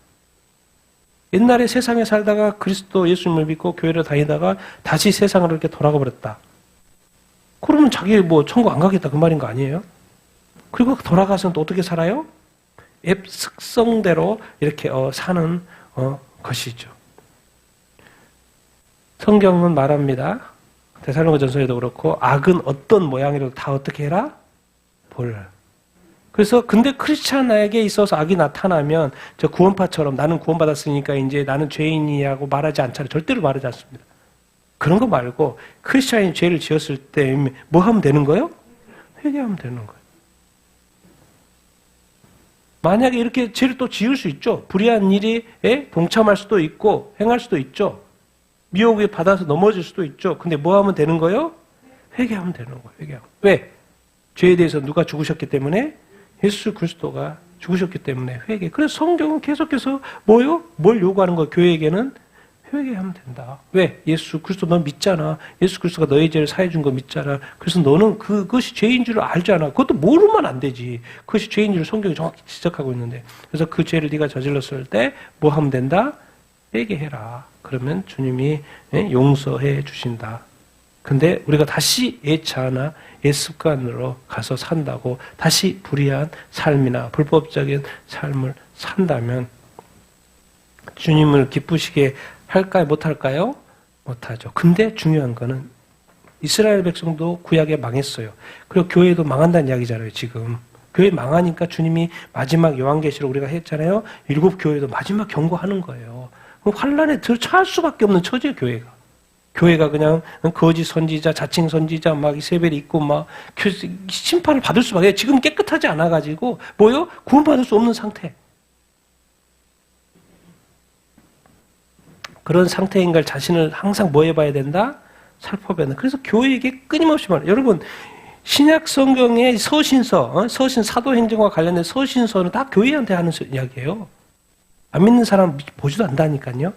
옛날에 세상에 살다가 그리스도 예수님을 믿고 교회를 다니다가 다시 세상으로 이렇게 돌아가 버렸다. 그러면 자기 천국 안 가겠다 그 말인 거 아니에요? 그리고 돌아가서는 또 어떻게 살아요? 앱 습성대로 이렇게 사는 것이죠. 성경은 말합니다. 데살로니가전서에도 그렇고 악은 어떤 모양이라도 다 어떻게 해라? 보라. 그래서 근데 크리스찬에게 있어서 악이 나타나면 저 구원파처럼 나는 구원받았으니까 이제 나는 죄인이라고 말하지 않잖아요. 절대로 말하지 않습니다. 그런 거 말고 크리스찬이 죄를 지었을 때 뭐 하면 되는 거예요? 회개하면 되는 거예요. 만약에 이렇게 죄를 또 지을 수 있죠. 불의한 일에 동참할 수도 있고 행할 수도 있죠. 미혹에 받아서 넘어질 수도 있죠. 근데 뭐 하면 되는 거예요? 회개하면 되는 거예요. 회개하면. 왜? 죄에 대해서 누가 죽으셨기 때문에? 예수 그리스도가 죽으셨기 때문에 회개. 그래서 성경은 계속해서 뭐요? 뭘 요구하는 거예요? 교회에게는 회개하면 된다. 왜? 예수 그리스도 너 믿잖아. 예수 그리스도가 너의 죄를 사해 준 거 믿잖아. 그래서 너는 그것이 죄인 줄 알잖아. 그것도 모르면 안 되지. 그것이 죄인 줄 성경이 정확히 지적하고 있는데. 그래서 그 죄를 네가 저질렀을 때 뭐 하면 된다? 회개해라. 그러면 주님이 용서해 주신다. 근데 우리가 다시 옛자나 옛습관으로 가서 산다고 다시 불의한 삶이나 불법적인 삶을 산다면 주님을 기쁘시게 할까요? 못할까요? 못하죠. 근데 중요한 거는 이스라엘 백성도 구약에 망했어요. 그리고 교회도 망한다는 이야기잖아요, 지금. 교회 망하니까 주님이 마지막 요한계시록 우리가 했잖아요. 7 교회도 마지막 경고하는 거예요. 환란에 처할 수밖에 없는 처지예요, 교회가. 교회가 그냥 거짓 선지자, 자칭 선지자, 막 이세벨이 있고 막 심판을 받을 수밖에. 지금 깨끗하지 않아가지고 뭐요? 구원받을 수 없는 상태. 그런 상태인 걸 자신을 항상 뭐 해봐야 된다? 살펴봐야 된다. 그래서 교회에게 끊임없이 말해요. 여러분, 신약 성경의 서신서, 서신 사도행전과 관련된 서신서는 다 교회한테 하는 이야기예요. 안 믿는 사람 보지도 않다니까요.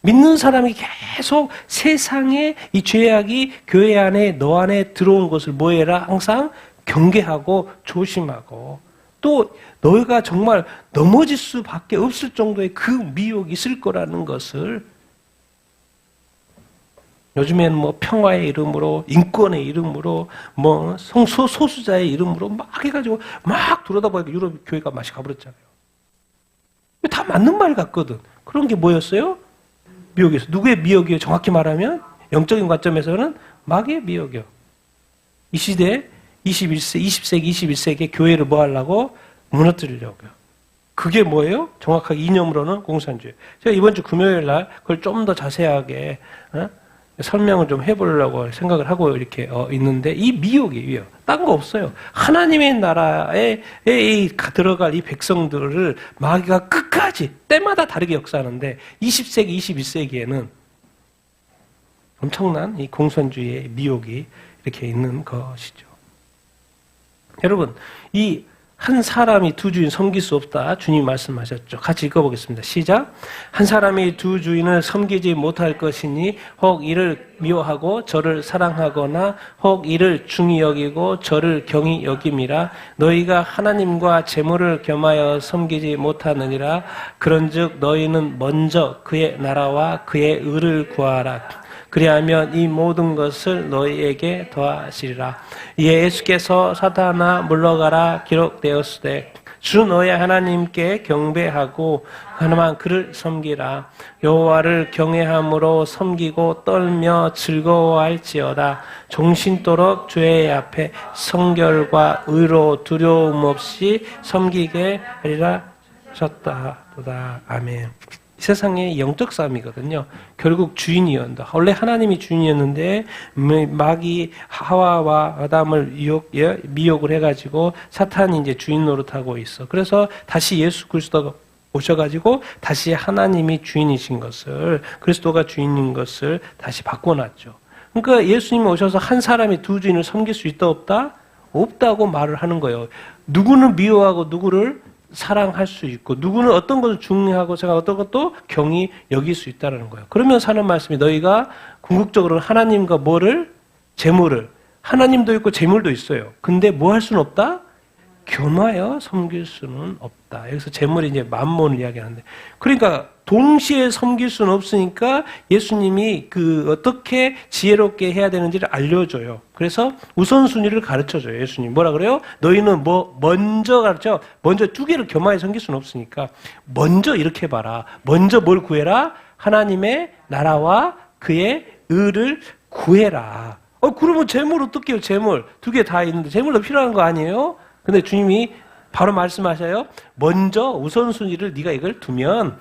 믿는 사람이 계속 세상에 이 죄악이 교회 안에 너 안에 들어온 것을 뭐 해라? 항상 경계하고 조심하고 또 너희가 정말 넘어질 수밖에 없을 정도의 그 미혹이 있을 거라는 것을 요즘에는 뭐 평화의 이름으로 인권의 이름으로 뭐 소수자의 이름으로 막 해가지고 막 들여다보니까 유럽 교회가 맛이 가버렸잖아요. 다 맞는 말 같거든. 그런 게 뭐였어요? 미혹이었어요. 누구의 미혹이에요? 정확히 말하면 영적인 관점에서는 마귀의 미혹이요. 이 시대에 20세기 21세기에 교회를 뭐 하려고? 무너뜨리려고요. 그게 뭐예요? 정확하게 이념으로는 공산주의. 제가 이번 주 금요일 날 그걸 좀 더 자세하게 설명을 좀 해보려고 생각을 하고 이렇게 있는데 이 미혹이에요. 딴 거 없어요. 하나님의 나라에 들어갈 이 백성들을 마귀가 끝까지 때마다 다르게 역사하는데 20세기, 21세기에는 엄청난 이 공산주의의 미혹이 이렇게 있는 것이죠. 여러분, 이 한 사람이 두 주인 섬길 수 없다. 주님 말씀하셨죠. 같이 읽어보겠습니다. 시작. 한 사람이 두 주인을 섬기지 못할 것이니 혹 이를 미워하고 저를 사랑하거나 혹 이를 중히 여기고 저를 경히 여김이라. 너희가 하나님과 재물을 겸하여 섬기지 못하느니라. 그런즉 너희는 먼저 그의 나라와 그의 의를 구하라. 그리하면 이 모든 것을 너희에게 더하시리라. 예수께서 사탄아 물러가라 기록되었으되 주 너희 하나님께 경배하고 하나만 그를 섬기라. 여호와를 경외함으로 섬기고 떨며 즐거워할지어다. 종신토록 주의 앞에 성결과 의로 두려움 없이 섬기게 하리라 하셨다. 아멘. 세상의 영적 싸움이거든요. 결국 주인이었다. 원래 하나님이 주인이었는데 마귀 하와와 아담을 미혹을 해가지고 사탄이 이제 주인 노릇하고 있어. 그래서 다시 예수 그리스도가 오셔가지고 다시 하나님이 주인이신 것을 그리스도가 주인인 것을 다시 바꿔놨죠. 그러니까 예수님이 오셔서 한 사람이 두 주인을 섬길 수 있다 없다? 없다고 말을 하는 거예요. 누구는 미워하고 누구를 사랑할 수 있고 누구는 어떤 것을 중요하고 제가 어떤 것도 경히 여길 수 있다는 거예요. 그러면서 하는 말씀이 너희가 궁극적으로 하나님과 뭐를? 재물을. 하나님도 있고 재물도 있어요. 근데 뭐 할 수는 없다? 겸하여 섬길 수는 없다. 여기서 재물이 이제 만몬을 이야기하는데 그러니까 동시에 섬길 수는 없으니까 예수님이 어떻게 지혜롭게 해야 되는지를 알려줘요. 그래서 우선순위를 가르쳐줘요. 예수님 뭐라 그래요? 너희는 먼저 가르쳐. 먼저 두 개를 겸하여 섬길 수는 없으니까 먼저 이렇게 봐라. 먼저 뭘 구해라? 하나님의 나라와 그의 의를 구해라. 그러면 재물 어떻게 해요? 재물 두 개 다 있는데 재물도 필요한 거 아니에요? 근데 주님이 바로 말씀하셔요. 먼저 우선순위를 네가 이걸 두면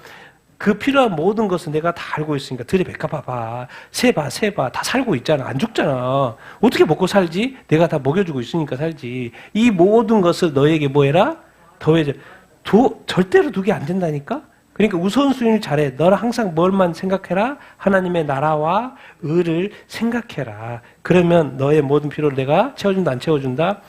그 필요한 모든 것은 내가 다 알고 있으니까 들이백합봐봐. 세봐. 다 살고 있잖아. 안 죽잖아. 어떻게 먹고 살지? 내가 다 먹여주고 있으니까 살지. 이 모든 것을 너에게 뭐 해라? 더해줘. 절대로 두게 안 된다니까? 그러니까 우선순위를 잘해. 너는 항상 뭘만 생각해라? 하나님의 나라와 의를 생각해라. 그러면 너의 모든 필요를 내가 채워준다, 안 채워준다?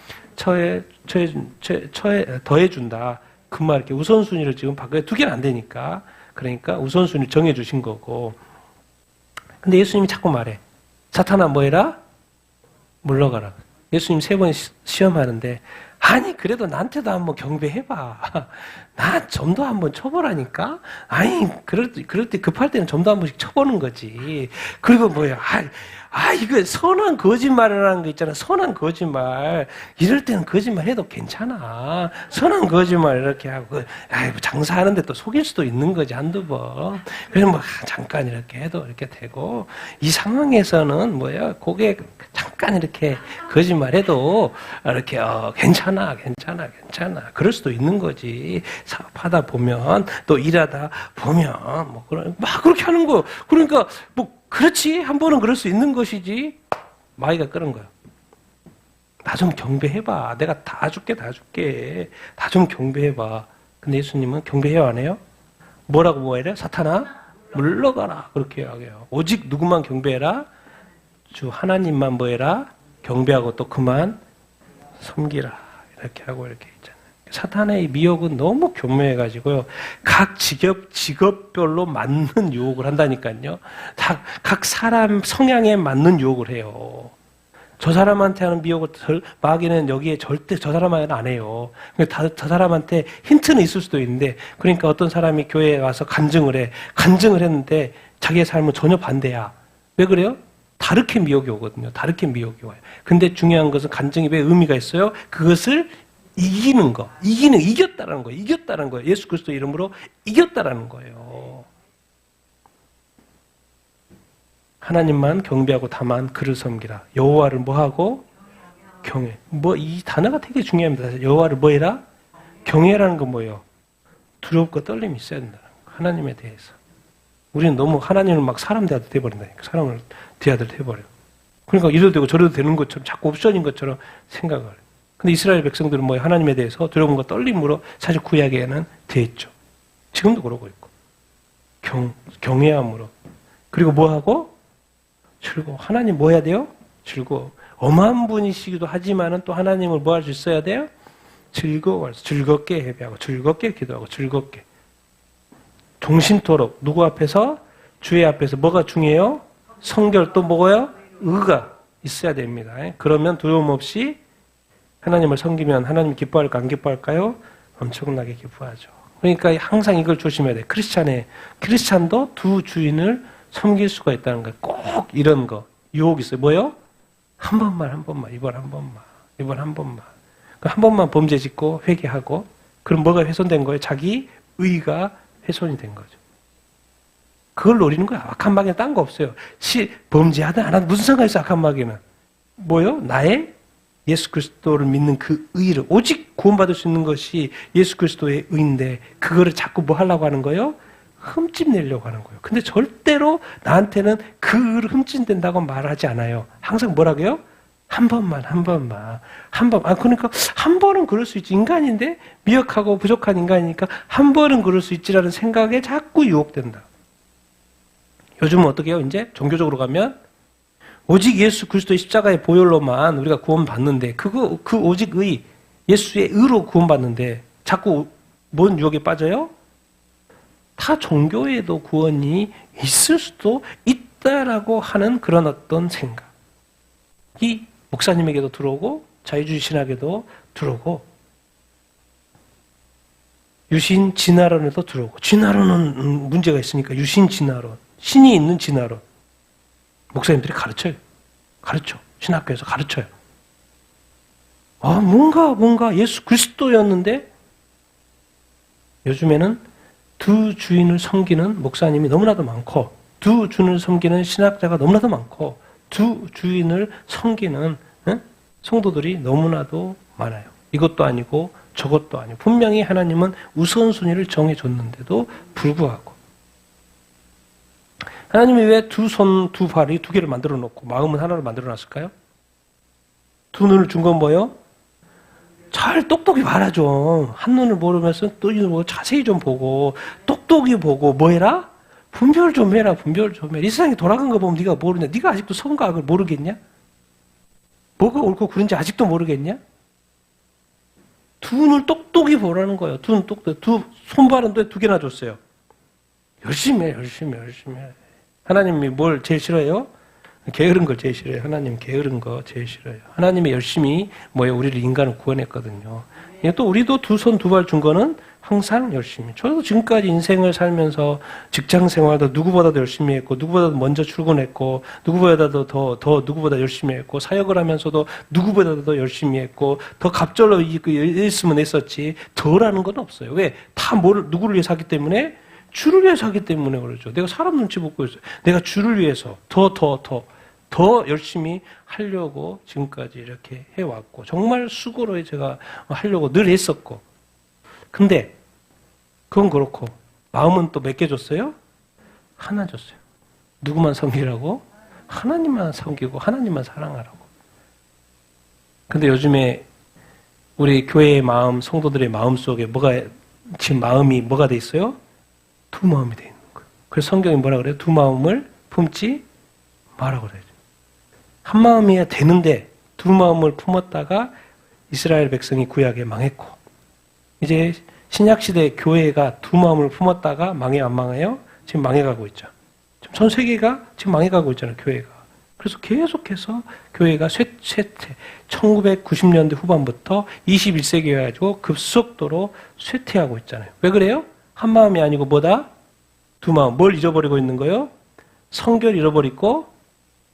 더해준다. 그 말 이렇게 우선순위를 지금 바꿔 두 개는 안 되니까. 그러니까 우선순위 정해주신 거고. 근데 예수님이 자꾸 말해. 사탄아 뭐 해라? 물러가라. 예수님 3번 시험하는데 아니 그래도 나한테도 한번 경배해봐. 나 점도 한번 쳐보라니까. 아니 그럴 때 급할 때는 점도 한 번씩 쳐보는 거지. 그리고 뭐야? 이거 선한 거짓말이라는 거 있잖아. 선한 거짓말. 이럴 때는 거짓말해도 괜찮아. 선한 거짓말 이렇게 하고 장사하는데 또 속일 수도 있는 거지 한두 번. 그래서 뭐 잠깐 이렇게 해도 이렇게 되고 이 상황에서는 뭐야? 그게 잠깐 이렇게 거짓말해도 이렇게 괜찮아. 그럴 수도 있는 거지. 사업하다 보면 또 일하다 보면 막 그렇게 하는 거. 그러니까 그렇지 한 번은 그럴 수 있는 것이지. 마귀가 끄는 거야. 나 좀 경배해봐. 내가 다 줄게. 다 좀 경배해봐. 근데 예수님은 경배해요 안 해요? 뭐라고 뭐해래? 사탄아 물러가라. 그렇게 이야기해요. 오직 누구만 경배해라? 주 하나님만 뭐해라? 경배하고 또 그만 섬기라. 이렇게 하고 이렇게 있잖아요. 사탄의 미혹은 너무 교묘해가지고요. 각 직업별로 맞는 유혹을 한다니까요. 각 사람 성향에 맞는 유혹을 해요. 저 사람한테 하는 미혹을 마귀는 여기에 절대 저 사람한테는 안 해요. 저 사람한테 힌트는 있을 수도 있는데, 그러니까 어떤 사람이 교회에 와서 간증을 해. 간증을 했는데 자기의 삶은 전혀 반대야. 왜 그래요? 다르게 미혹이 오거든요. 다르게 미혹이 와요. 근데 중요한 것은 간증이 왜 의미가 있어요? 그것을 이기는 거. 이겼다라는 거예요. 이겼다라는 거예요. 예수 그리스도 이름으로 이겼다라는 거예요. 하나님만 경배하고 다만 그를 섬기라. 여호와를 뭐하고? 경외. 이 단어가 되게 중요합니다. 여호와를 뭐해라? 경외라는 건 뭐예요? 두렵고 떨림이 있어야 된다. 하나님에 대해서. 우리는 너무 하나님을 막 사람 대하듯 돼버린다니까. 사람을 대하듯 해버려. 그러니까 이래도 되고 저래도 되는 것처럼 자꾸 옵션인 것처럼 생각을 해요. 근데 이스라엘 백성들은 뭐예요? 하나님에 대해서 두려움과 떨림으로 사실 구약에는 돼 있죠. 지금도 그러고 있고. 경외함으로. 그리고 뭐하고? 즐거워. 하나님 뭐 해야 돼요? 즐거워. 엄한 분이시기도 하지만은 또 하나님을 뭐 할 수 있어야 돼요? 즐겁게 예배하고, 즐겁게 기도하고, 즐겁게. 종신토록. 누구 앞에서? 주의 앞에서. 뭐가 중요해요? 성결 또 뭐고요? 의가 있어야 됩니다. 그러면 두려움 없이 하나님을 섬기면 하나님 기뻐할까 안 기뻐할까요? 엄청나게 기뻐하죠. 그러니까 항상 이걸 조심해야 돼요. 크리스찬도 두 주인을 섬길 수가 있다는 거예요. 꼭 이런 거 유혹이 있어요. 뭐요? 한 번만 이번 한 번만 한 번만 범죄 짓고 회개하고 그럼 뭐가 훼손된 거예요? 자기 의가 훼손이 된 거죠. 그걸 노리는 거야. 악한 마귀는 딴 거 없어요. 범죄하든 안 하든 무슨 상관이 있어? 악한 마귀는 뭐요? 나의 예수 그리스도를 믿는 그 의를 오직 구원받을 수 있는 것이 예수 그리스도의 의인데 그거를 자꾸 뭐 하려고 하는 거예요? 흠집내려고 하는 거예요. 근데 절대로 나한테는 그 의를 흠집낸다고 말하지 않아요. 항상 뭐라고요? 한 번만. 그러니까 한 번은 그럴 수 있지. 인간인데 미약하고 부족한 인간이니까 한 번은 그럴 수 있지라는 생각에 자꾸 유혹된다. 요즘은 어떻게 해요? 이제 종교적으로 가면 오직 예수 그리스도의 십자가의 보혈로만 우리가 구원받는데 그 오직 의 예수의 의로 구원받는데 자꾸 뭔 유혹에 빠져요? 타 종교에도 구원이 있을 수도 있다라고 하는 그런 어떤 생각이 목사님에게도 들어오고 자유주의 신학에도 들어오고 유신 진화론에도 들어오고 진화론은 문제가 있으니까 유신 진화론 신이 있는 진화론 목사님들이 가르쳐 신학교에서 가르쳐요. 뭔가 예수 그리스도였는데 요즘에는 두 주인을 섬기는 목사님이 너무나도 많고 두 주인을 섬기는 신학자가 너무나도 많고 두 주인을 섬기는 성도들이 너무나도 많아요. 이것도 아니고 저것도 아니고 분명히 하나님은 우선순위를 정해줬는데도 불구하고 하나님이 왜 두 손, 두 발이 두 개를 만들어 놓고 마음은 하나로 만들어 놨을까요? 두 눈을 준 건 뭐예요? 잘 똑똑히 봐라 좀. 한 눈을 모르면서 또 이 눈을 보고 자세히 좀 보고 똑똑히 보고 뭐 해라? 분별 좀 해라. 이 세상에 돌아간 거 보면 네가 모르냐? 네가 아직도 선과 악을 모르겠냐? 뭐가 옳고 그른지 아직도 모르겠냐? 두 눈을 똑똑히 보라는 거예요. 두 눈 똑똑히. 두 손발은 또 두 개나 줬어요. 열심히 해. 하나님이 뭘 제일 싫어해요? 게으른 걸 제일 싫어해요. 하나님 게으른 거 제일 싫어해요. 하나님이 열심히 우리를 인간을 구원했거든요. 또 우리도 두 손 두 발 준 거는 항상 열심히. 저도 지금까지 인생을 살면서 직장 생활도 누구보다도 열심히 했고, 누구보다도 먼저 출근했고, 누구보다도 더 누구보다 열심히 했고, 사역을 하면서도 누구보다도 더 열심히 했고, 더 갑절로 있으면 했었지, 덜하는 건 없어요. 왜? 다 누구를 위해서 하기 때문에? 주를 위해서 하기 때문에 그러죠. 내가 사람 눈치 보고 있어요. 내가 주를 위해서 더 열심히 하려고 지금까지 이렇게 해왔고, 정말 수고로 제가 하려고 늘 했었고. 근데 그건 그렇고 마음은 또 몇 개 줬어요? 하나 줬어요. 누구만 섬기라고? 하나님만 섬기고 하나님만 사랑하라고. 근데 요즘에 우리 교회의 마음, 성도들의 마음 속에 지금 마음이 뭐가 돼 있어요? 두 마음이 돼 있는 거예요. 그래서 성경이 뭐라 그래요? 두 마음을 품지 마라 그래요. 한 마음이야 되는데 두 마음을 품었다가 이스라엘 백성이 구약에 망했고, 이제 신약시대 교회가 두 마음을 품었다가 망해요, 안 망해요? 지금 망해가고 있죠. 지금 전 세계가 지금 망해가고 있잖아요, 교회가. 그래서 계속해서 교회가 쇠퇴, 1990년대 후반부터 21세기에 가지고 급속도로 쇠퇴하고 있잖아요. 왜 그래요? 한 마음이 아니고 뭐다? 두 마음. 뭘 잃어버리고 있는 거예요? 성결 잃어버리고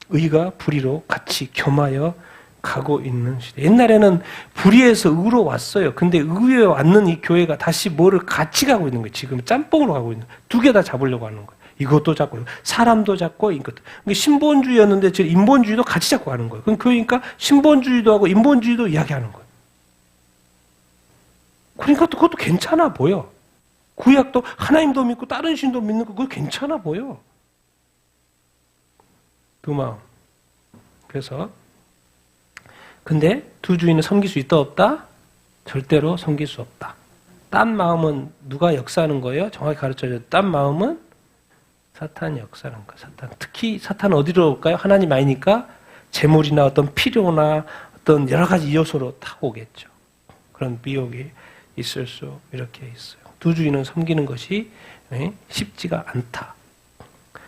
의가 불의로 같이 겸하여 가고 있는 시대. 옛날에는 불의에서 의로 왔어요. 근데 의에 왔는 이 교회가 다시 뭐를 같이 가고 있는 거예요. 지금 짬뽕으로 가고 있는 거예요. 두 개 다 잡으려고 하는 거예요. 이것도 잡고, 사람도 잡고, 이것도. 신본주의였는데 지금 인본주의도 같이 잡고 가는 거예요. 그러니까 신본주의도 하고 인본주의도 이야기하는 거예요. 그러니까 또 그것도 괜찮아 보여. 구약도 하나님도 믿고 다른 신도 믿는 거 그거 괜찮아 보여. 두 마음. 그래서 근데 두 주인을 섬길 수 있다 없다? 절대로 섬길 수 없다. 딴 마음은 누가 역사하는 거예요? 정확히 가르쳐줘요. 딴 마음은 사탄이 역사하는 거예요. 사탄. 특히 사탄은 어디로 올까요? 하나님 아니니까 재물이나 어떤 필요나 어떤 여러 가지 요소로 다 오겠죠. 그런 미혹이 있을 수 이렇게 있어요. 두 주인을 섬기는 것이 쉽지가 않다.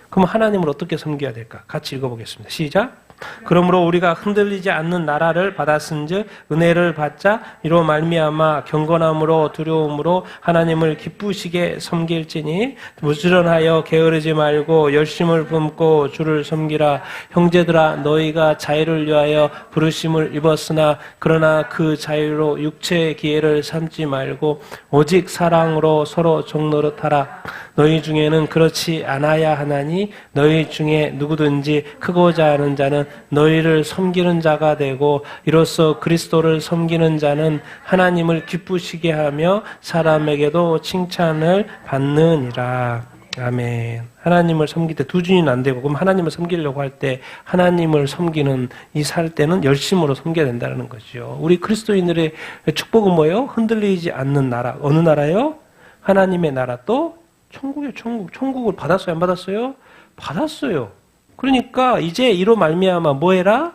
그럼 하나님을 어떻게 섬겨야 될까? 같이 읽어보겠습니다. 시작. 그러므로 우리가 흔들리지 않는 나라를 받았은즉 은혜를 받자 이로 말미암아 경건함으로 두려움으로 하나님을 기쁘시게 섬길지니 부지런하여 게으르지 말고 열심을 품고 주를 섬기라. 형제들아 너희가 자유를 위하여 부르심을 입었으나 그러나 그 자유로 육체의 기회를 삼지 말고 오직 사랑으로 서로 종노릇하라. 너희 중에는 그렇지 않아야 하나니 너희 중에 누구든지 크고자 하는 자는 너희를 섬기는 자가 되고 이로써 그리스도를 섬기는 자는 하나님을 기쁘시게 하며 사람에게도 칭찬을 받느니라. 아멘. 하나님을 섬길 때 두 주인은 안 되고, 그럼 하나님을 섬기려고 할 때 하나님을 섬기는 이 살 때는 열심으로 섬겨야 된다는 거죠. 우리 그리스도인들의 축복은 뭐예요? 흔들리지 않는 나라. 어느 나라요? 하나님의 나라. 또 천국이에요. 천국을 받았어요? 안 받았어요? 받았어요. 그러니까 이제 이로 말미암아 뭐 해라?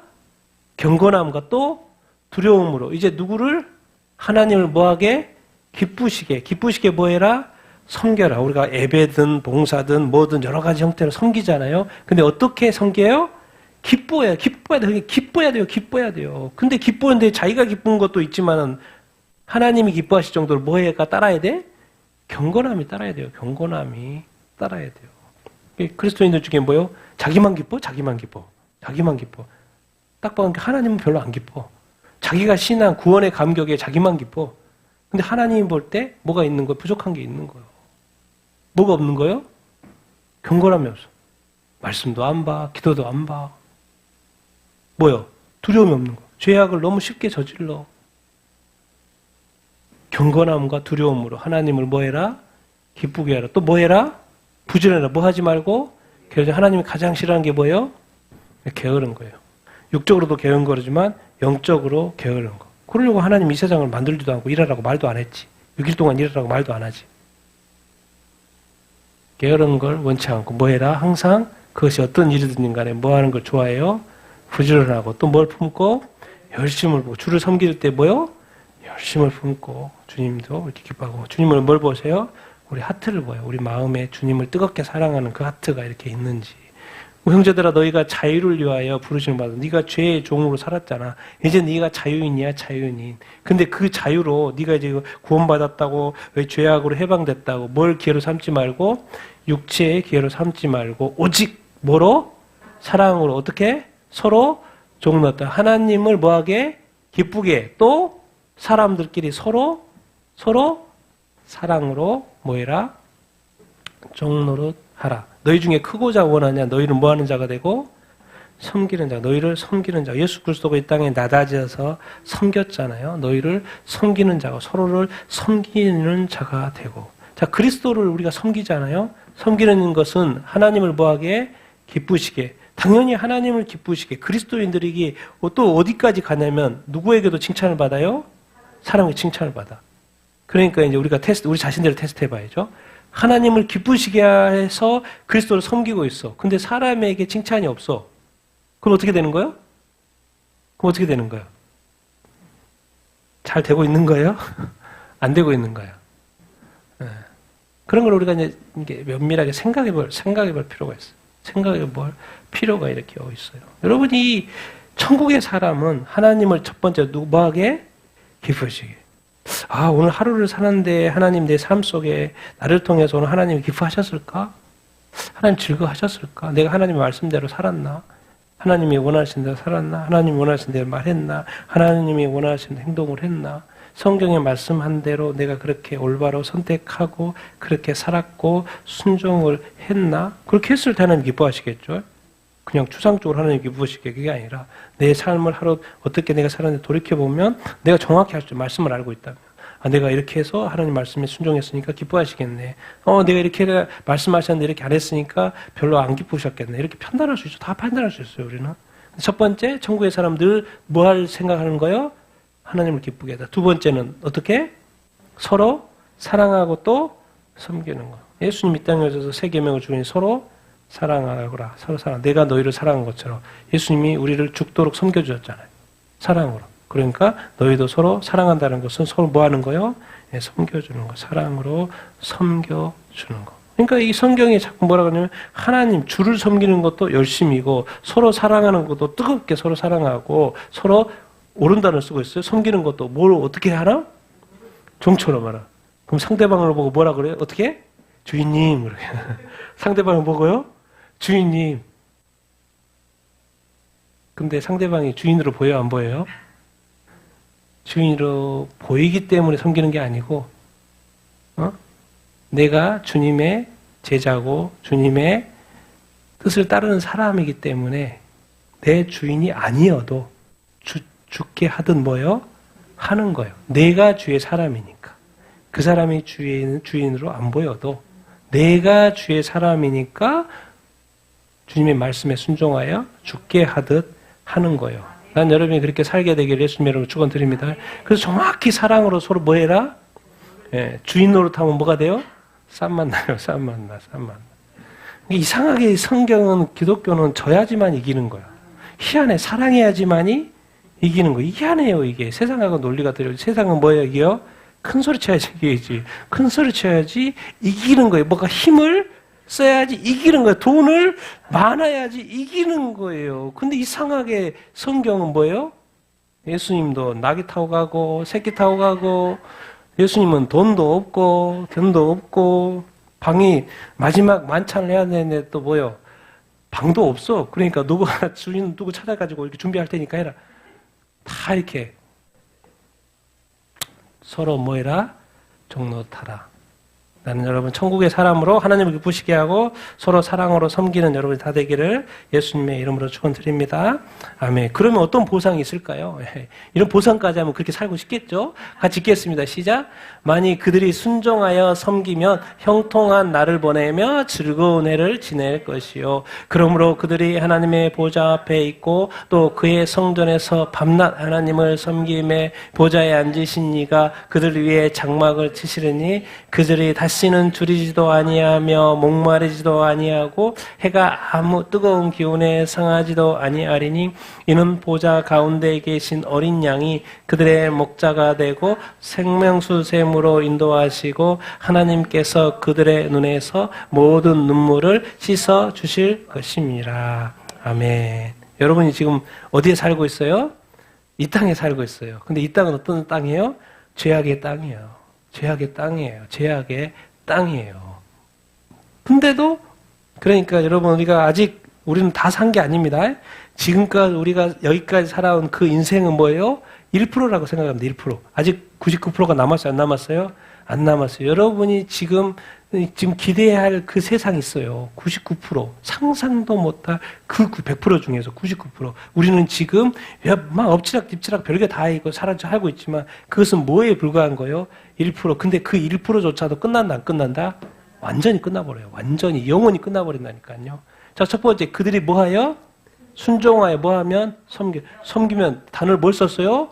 경건함과 또 두려움으로 이제 누구를? 하나님을 뭐하게? 기쁘시게 뭐 해라? 섬겨라. 우리가 예배든 봉사든 뭐든 여러 가지 형태로 섬기잖아요. 근데 어떻게 섬겨요? 기뻐야 돼요. 근데 기쁘는데 자기가 기쁜 것도 있지만은 하나님이 기뻐하실 정도로 뭐가 따라야 돼? 경건함이 따라야 돼요. 경건함이 따라야 돼요. 그리스도인들 중에 뭐요? 자기만 기뻐. 딱 보니까 하나님은 별로 안 기뻐. 자기가 신앙, 구원의 감격에 자기만 기뻐. 근데 하나님이 볼 때 뭐가 있는 거예요? 부족한 게 있는 거예요. 뭐가 없는 거예요? 경건함이 없어. 말씀도 안 봐. 기도도 안 봐. 뭐요? 두려움이 없는 거. 죄악을 너무 쉽게 저질러. 경건함과 두려움으로 하나님을 뭐 해라? 기쁘게 하라. 또 뭐 해라? 부지런해라. 뭐 하지 말고? 하나님이 가장 싫어하는 게 뭐예요? 게으른 거예요. 육적으로도 게으르지만 영적으로 게으른 거. 그러려고 하나님 이 세상을 만들지도 않고 일하라고 말도 안 했지. 6일 동안 일하라고 말도 안 하지. 게으른 걸 원치 않고 뭐 해라? 항상 그것이 어떤 일이든 간에 뭐 하는 걸 좋아해요? 부지런하고 또 뭘 품고? 열심을 보고. 주를 섬길 때 뭐요? 열심을 품고. 주님도 이렇게 기뻐하고. 주님을 뭘 보세요? 우리 하트를 봐요. 우리 마음에 주님을 뜨겁게 사랑하는 그 하트가 이렇게 있는지. 형제들아 너희가 자유를 위하여 부르시는 바다. 네가 죄의 종으로 살았잖아. 이제 네가 자유인이야, 자유인. 근데 그 자유로 네가 이제 구원받았다고, 죄악으로 해방됐다고, 뭘 기회로 삼지 말고, 육체의 기회로 삼지 말고, 오직 뭐로? 사랑으로. 어떻게? 서로 종노다. 하나님을 뭐하게? 기쁘게. 또 사람들끼리 서로 사랑으로 뭐해라? 종노릇 하라. 너희 중에 크고자 원하냐? 너희는 뭐하는 자가 되고? 섬기는 자. 너희를 섬기는 자. 예수 그리스도가 이 땅에 낮아져서 섬겼잖아요. 너희를 섬기는 자가, 서로를 섬기는 자가 되고. 자, 그리스도를 우리가 섬기잖아요. 섬기는 것은 하나님을 뭐하게? 기쁘시게. 당연히 하나님을 기쁘시게. 그리스도인들이 또 어디까지 가냐면 누구에게도 칭찬을 받아요? 사람에게 칭찬을 받아. 그러니까 이제 우리가 우리 자신들을 테스트해 봐야죠. 하나님을 기쁘시게 해서 그리스도를 섬기고 있어. 근데 사람에게 칭찬이 없어. 그럼 어떻게 되는 거예요? 그럼 어떻게 되는 거예요? 잘 되고 있는 거예요? 안 되고 있는 거예요. 네. 그런 걸 우리가 이제 면밀하게 생각해 볼 필요가 있어요. 생각해 볼 필요가 이렇게 있어요. 여러분이 천국의 사람은 하나님을 첫 번째 뭐하게? 기쁘시게. 아, 오늘 하루를 사는데 하나님 내 삶 속에 나를 통해서 오늘 하나님이 기뻐하셨을까? 하나님 즐거워하셨을까? 내가 하나님의 말씀대로 살았나? 하나님이 원하신 대로 살았나? 하나님이 원하신 대로 말했나? 하나님이 원하신 행동을 했나? 성경에 말씀한 대로 내가 그렇게 올바로 선택하고 그렇게 살았고 순종을 했나? 그렇게 했을 때 하나님 기뻐하시겠죠? 그냥 추상적으로 하나님 기쁘시게 그게 아니라 내 삶을 하루 어떻게 내가 살았는지 돌이켜보면 내가 정확히 할 수 말씀을 알고 있다면 아, 내가 이렇게 해서 하나님 말씀에 순종했으니까 기뻐하시겠네. 내가 이렇게 말씀하셨는데 이렇게 안 했으니까 별로 안 기쁘셨겠네. 이렇게 판단할 수 있죠. 다 판단할 수 있어요, 우리는. 첫 번째, 천국의 사람들 뭐 할 생각하는 거예요? 하나님을 기쁘게 하다. 두 번째는 어떻게? 서로 사랑하고 또 섬기는 거. 예수님 이 땅에 오셔서 세 계명을 주니 서로 사랑하거라. 서로 사랑. 내가 너희를 사랑한 것처럼 예수님이 우리를 죽도록 섬겨주셨잖아요. 사랑으로. 그러니까 너희도 서로 사랑한다는 것은 서로 뭐 하는 거요? 네, 섬겨주는 거. 사랑으로 섬겨주는 거. 그러니까 이 성경이 자꾸 뭐라고 하냐면 하나님 주를 섬기는 것도 열심이고 서로 사랑하는 것도 뜨겁게 서로 사랑하고 서로 옳은 단어를 쓰고 있어요. 섬기는 것도 뭘 어떻게 하나? 종처럼 하라. 그럼 상대방을 보고 뭐라 그래요? 어떻게? 주인님. 그렇게. 상대방을 보고요? 주인님. 근데 상대방이 주인으로 보여요? 안 보여요? 주인으로 보이기 때문에 섬기는 게 아니고 내가 주님의 제자고 주님의 뜻을 따르는 사람이기 때문에 내 주인이 아니어도 죽게 하든 뭐요? 하는 거예요. 내가 주의 사람이니까. 그 사람이 주인으로 안 보여도 내가 주의 사람이니까 주님의 말씀에 순종하여 죽게 하듯 하는 거예요. 난 여러분이 그렇게 살게 되기를 예수님 이름으로 축원드립니다. 그래서 정확히 사랑으로 서로 뭐 해라? 예, 주인 노릇하면 뭐가 돼요? 쌈 만나요. 쌈 만나. 이상하게 성경은 기독교는 져야지만 이기는 거야. 희한해. 사랑해야지만이 이기는 거. 희한해요 이게. 세상하고 논리가 들려. 세상은 뭐예요 이게요? 큰 소리 쳐야지 이기지. 큰 소리 쳐야지 이기는 거예요. 뭔가 힘을 써야지 이기는 거예요. 돈을 많아야지 이기는 거예요. 근데 이상하게 성경은 뭐예요? 예수님도 낙이 타고 가고 새끼 타고 가고 예수님은 돈도 없고 방이 마지막 만찬을 해야 되는데 또 뭐요? 방도 없어. 그러니까 주인 누구 찾아가지고 이렇게 준비할 테니까 해라. 다 이렇게 서로 뭐 해라? 종노타라. 나는 여러분 천국의 사람으로 하나님을 기쁘시게 하고 서로 사랑으로 섬기는 여러분이 다 되기를 예수님의 이름으로 축원드립니다. 아멘. 그러면 어떤 보상이 있을까요? 이런 보상까지 하면 그렇게 살고 싶겠죠? 같이 읽겠습니다. 시작. 만일 그들이 순종하여 섬기면 형통한 날을 보내며 즐거운 해를 지낼 것이요. 그러므로 그들이 하나님의 보좌 앞에 있고 또 그의 성전에서 밤낮 하나님을 섬김에 보좌에 앉으신 이가 그들을 위해 장막을 치시르니 그들이 다시 날씨는 줄이지도 아니하며 목마르지도 아니하고 해가 아무 뜨거운 기운에 상하지도 아니하리니 이는 보좌 가운데 계신 어린 양이 그들의 목자가 되고 생명수 샘으로 인도하시고 하나님께서 그들의 눈에서 모든 눈물을 씻어 주실 것입니다. 아멘. 여러분이 지금 어디에 살고 있어요? 이 땅에 살고 있어요. 근데 이 땅은 어떤 땅이에요? 죄악의 땅이에요. 죄악의 땅이에요. 죄악의 땅이에요. 근데도 그러니까 여러분 우리는 다 산 게 아닙니다. 지금까지 우리가 여기까지 살아온 그 인생은 뭐예요? 1%라고 생각합니다. 1%. 아직 99%가 남았어요? 안 남았어요? 안 남았어요. 여러분이 지금 기대해야 할 그 세상이 있어요. 99%. 상상도 못할 그 100% 중에서 99%. 우리는 지금 막 엎치락뒤치락 별게 다 있고 살고 있지만 그것은 뭐에 불과한 거예요? 1%. 근데 그 1%조차도 끝난다, 안 끝난다? 완전히 끝나버려요. 완전히 영원히 끝나버린다니까요. 자, 첫 번째, 그들이 뭐하여? 순종하여 뭐하면? 섬기면 단어를 뭘 썼어요?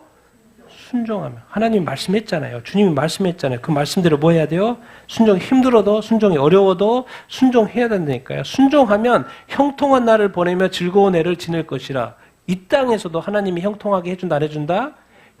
순종하면. 하나님 말씀했잖아요. 주님이 말씀했잖아요. 그 말씀대로 뭐 해야 돼요? 순종이 힘들어도, 순종이 어려워도 순종해야 된다니까요. 순종하면 형통한 날을 보내며 즐거운 해를 지낼 것이라. 이 땅에서도 하나님이 형통하게 해준다, 안 해준다?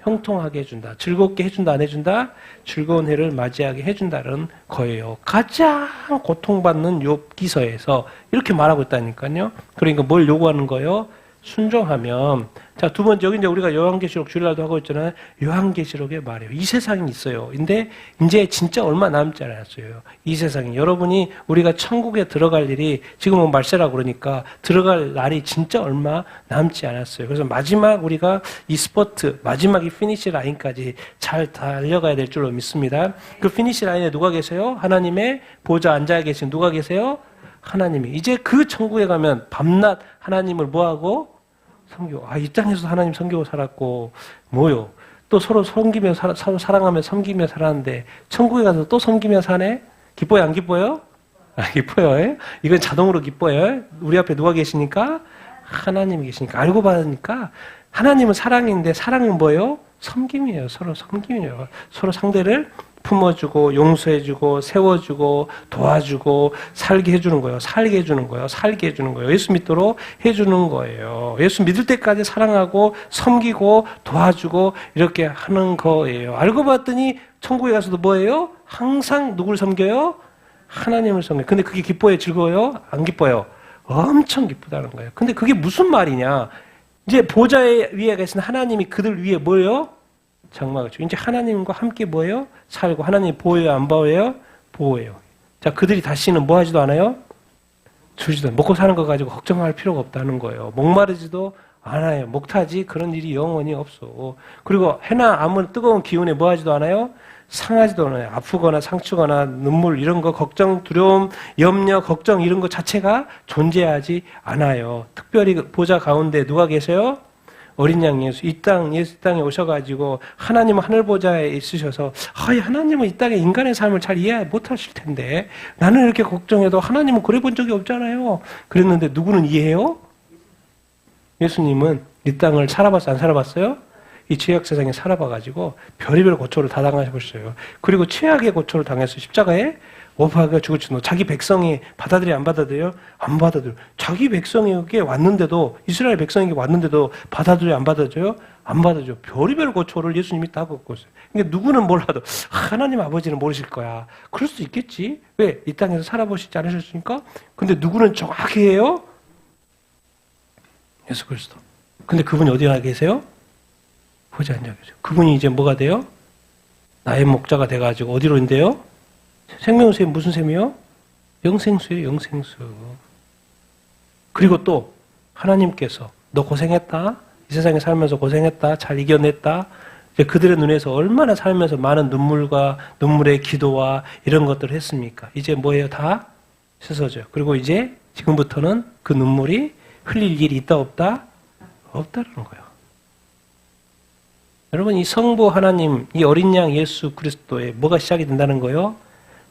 형통하게 해준다. 즐겁게 해준다, 안 해준다? 즐거운 해를 맞이하게 해준다는 거예요. 가장 고통받는 욥기서에서 이렇게 말하고 있다니까요. 그러니까 뭘 요구하는 거예요? 순종하면. 자, 두 번째, 여기 이제 우리가 요한계시록 주일날도 하고 있잖아요. 요한계시록에 말이에요. 이 세상이 있어요. 근데 이제 진짜 얼마 남지 않았어요. 이 세상이. 여러분이 우리가 천국에 들어갈 일이 지금은 말세라고 그러니까 들어갈 날이 진짜 얼마 남지 않았어요. 그래서 마지막 우리가 이 스포트, 마지막 이 피니시 라인까지 잘 달려가야 될 줄로 믿습니다. 그 피니시 라인에 누가 계세요? 하나님의 보좌 앉아 계신 누가 계세요? 하나님이. 이제 그 천국에 가면 밤낮 하나님을 뭐하고? 섬기고. 이 땅에서 하나님 섬기고 살았고, 뭐요? 또 서로 섬기며, 서로 사랑하며 섬기며 살았는데, 천국에 가서 또 섬기며 사네? 기뻐요, 안 기뻐요? 기뻐요. 이건 자동으로 기뻐요. 우리 앞에 누가 계시니까? 하나님이 계시니까. 알고 받으니까, 하나님은 사랑인데, 사랑은 뭐예요? 섬김이에요. 서로 섬김이에요. 서로 상대를 품어주고 용서해주고 세워주고 도와주고 살게 해주는 거예요. 살게 해주는 거예요. 살게 해주는 거예요. 예수 믿도록 해주는 거예요. 예수 믿을 때까지 사랑하고 섬기고 도와주고 이렇게 하는 거예요. 알고 봤더니 천국에 가서도 뭐예요? 항상 누구를 섬겨요? 하나님을 섬겨요. 근데 그게 기뻐요? 즐거워요? 안 기뻐요? 엄청 기쁘다는 거예요. 근데 그게 무슨 말이냐? 이제 보좌 위에 계신 하나님이 그들 위에 뭐예요? 장막을 치고 이제 하나님과 함께 뭐예요? 살고. 하나님이 보호해요? 안 보호해요? 보호해요. 자, 그들이 다시는 뭐 하지도 않아요? 줄지도 먹고 사는 거 가지고 걱정할 필요가 없다는 거예요. 목마르지도 않아요. 목타지 그런 일이 영원히 없어. 그리고 해나 아무 뜨거운 기운에 뭐 하지도 않아요? 상하지도 않아요. 아프거나 상처거나 눈물 이런 거 걱정, 두려움, 염려, 걱정 이런 거 자체가 존재하지 않아요. 특별히 보좌 가운데 누가 계세요? 어린 양 예수, 예수 땅에 오셔가지고 하나님은 하늘 보좌에 있으셔서 하나님은 이 땅에 인간의 삶을 잘 이해 못하실 텐데 나는 이렇게 걱정해도 하나님은 그래 본 적이 없잖아요. 그랬는데 누구는 이해해요? 예수님은 이 땅을 살아봤어요? 안 살아봤어요? 이 죄악 세상에 살아봐가지고 별의별 고초를 다 당하셨어요. 그리고 최악의 고초를 당해서 십자가에 오파가 죽었죠. 자기 백성이 받아들여 안 받아들여요? 안 받아들여요. 자기 백성에게 왔는데도 이스라엘 백성에게 왔는데도 받아들여요? 안 받아들여요? 안 받아들여요. 별의별 고초를 예수님이 다 겪고 있어요. 그러니까 누구는 몰라도 하나님 아버지는 모르실 거야. 그럴 수 있겠지. 왜? 이 땅에서 살아보시지 않으셨으니까? 근데 누구는 정확히 해요? 예수 그리스도. 근데 그분이 어디 가 계세요? 보좌에 앉아 계세요. 그분이 이제 뭐가 돼요? 나의 목자가 돼가지고 어디로 인데요? 생명수에 무슨 셈이요? 영생수예요, 영생수. 그리고 또 하나님께서 너 고생했다. 이 세상에 살면서 고생했다. 잘 이겨냈다. 이제 그들의 눈에서 얼마나 살면서 많은 눈물의 기도와 이런 것들을 했습니까? 이제 뭐예요? 다 씻어져요. 그리고 이제 지금부터는 그 눈물이 흘릴 일이 있다 없다? 없다는 거예요. 여러분 이 성부 하나님, 이 어린 양 예수 그리스도에 뭐가 시작이 된다는 거예요?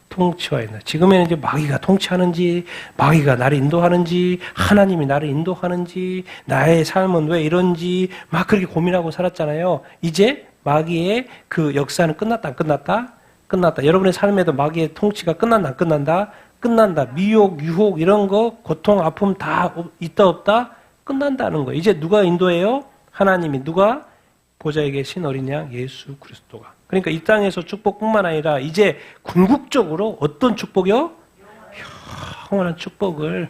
통치와 있는. 지금에는 이제 마귀가 통치하는지, 마귀가 나를 인도하는지, 하나님이 나를 인도하는지, 나의 삶은 왜 이런지 막 그렇게 고민하고 살았잖아요. 이제 마귀의 그 역사는 끝났다, 안 끝났다? 끝났다. 여러분의 삶에도 마귀의 통치가 끝난다, 안 끝난다? 끝난다. 미혹, 유혹 이런 거, 고통, 아픔 다 있다 없다? 끝난다는 거예요. 이제 누가 인도해요? 하나님이. 누가? 보좌에 계신 어린 양 예수 그리스도가. 그러니까 이 땅에서 축복뿐만 아니라 이제 궁극적으로 어떤 축복이요? 영원한 축복을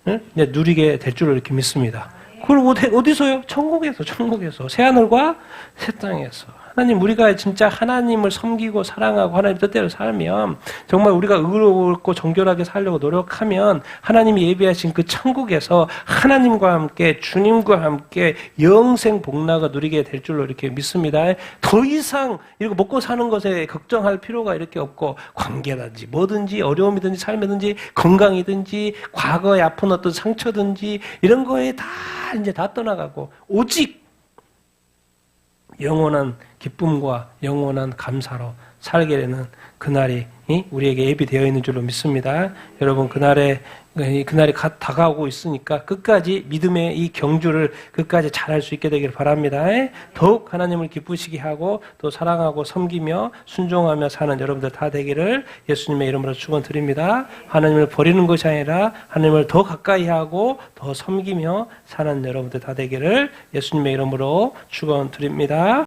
이제 누리게 될 줄로 이렇게 믿습니다. 그걸 어디서요? 천국에서. 새하늘과 새 땅에서. 하나님, 우리가 진짜 하나님을 섬기고 사랑하고 하나님 뜻대로 살면, 정말 우리가 의롭고 정결하게 살려고 노력하면 하나님이 예비하신 그 천국에서 하나님과 함께, 주님과 함께 영생 복락을 누리게 될 줄로 이렇게 믿습니다. 더 이상 이렇게 먹고 사는 것에 걱정할 필요가 이렇게 없고, 관계든지 뭐든지 어려움이든지 삶이든지 건강이든지 과거에 아픈 어떤 상처든지 이런 거에 이제 다 떠나가고, 오직 영원한 기쁨과 영원한 감사로 살게 되는 그날이 우리에게 예비되어 있는 줄로 믿습니다. 여러분, 그날이 다가오고 있으니까 끝까지 믿음의 이 경주를 끝까지 잘할 수 있게 되기를 바랍니다. 더욱 하나님을 기쁘시게 하고 또 사랑하고 섬기며 순종하며 사는 여러분들 다 되기를 예수님의 이름으로 축원드립니다. 하나님을 버리는 것이 아니라 하나님을 더 가까이 하고 더 섬기며 사는 여러분들 다 되기를 예수님의 이름으로 축원드립니다.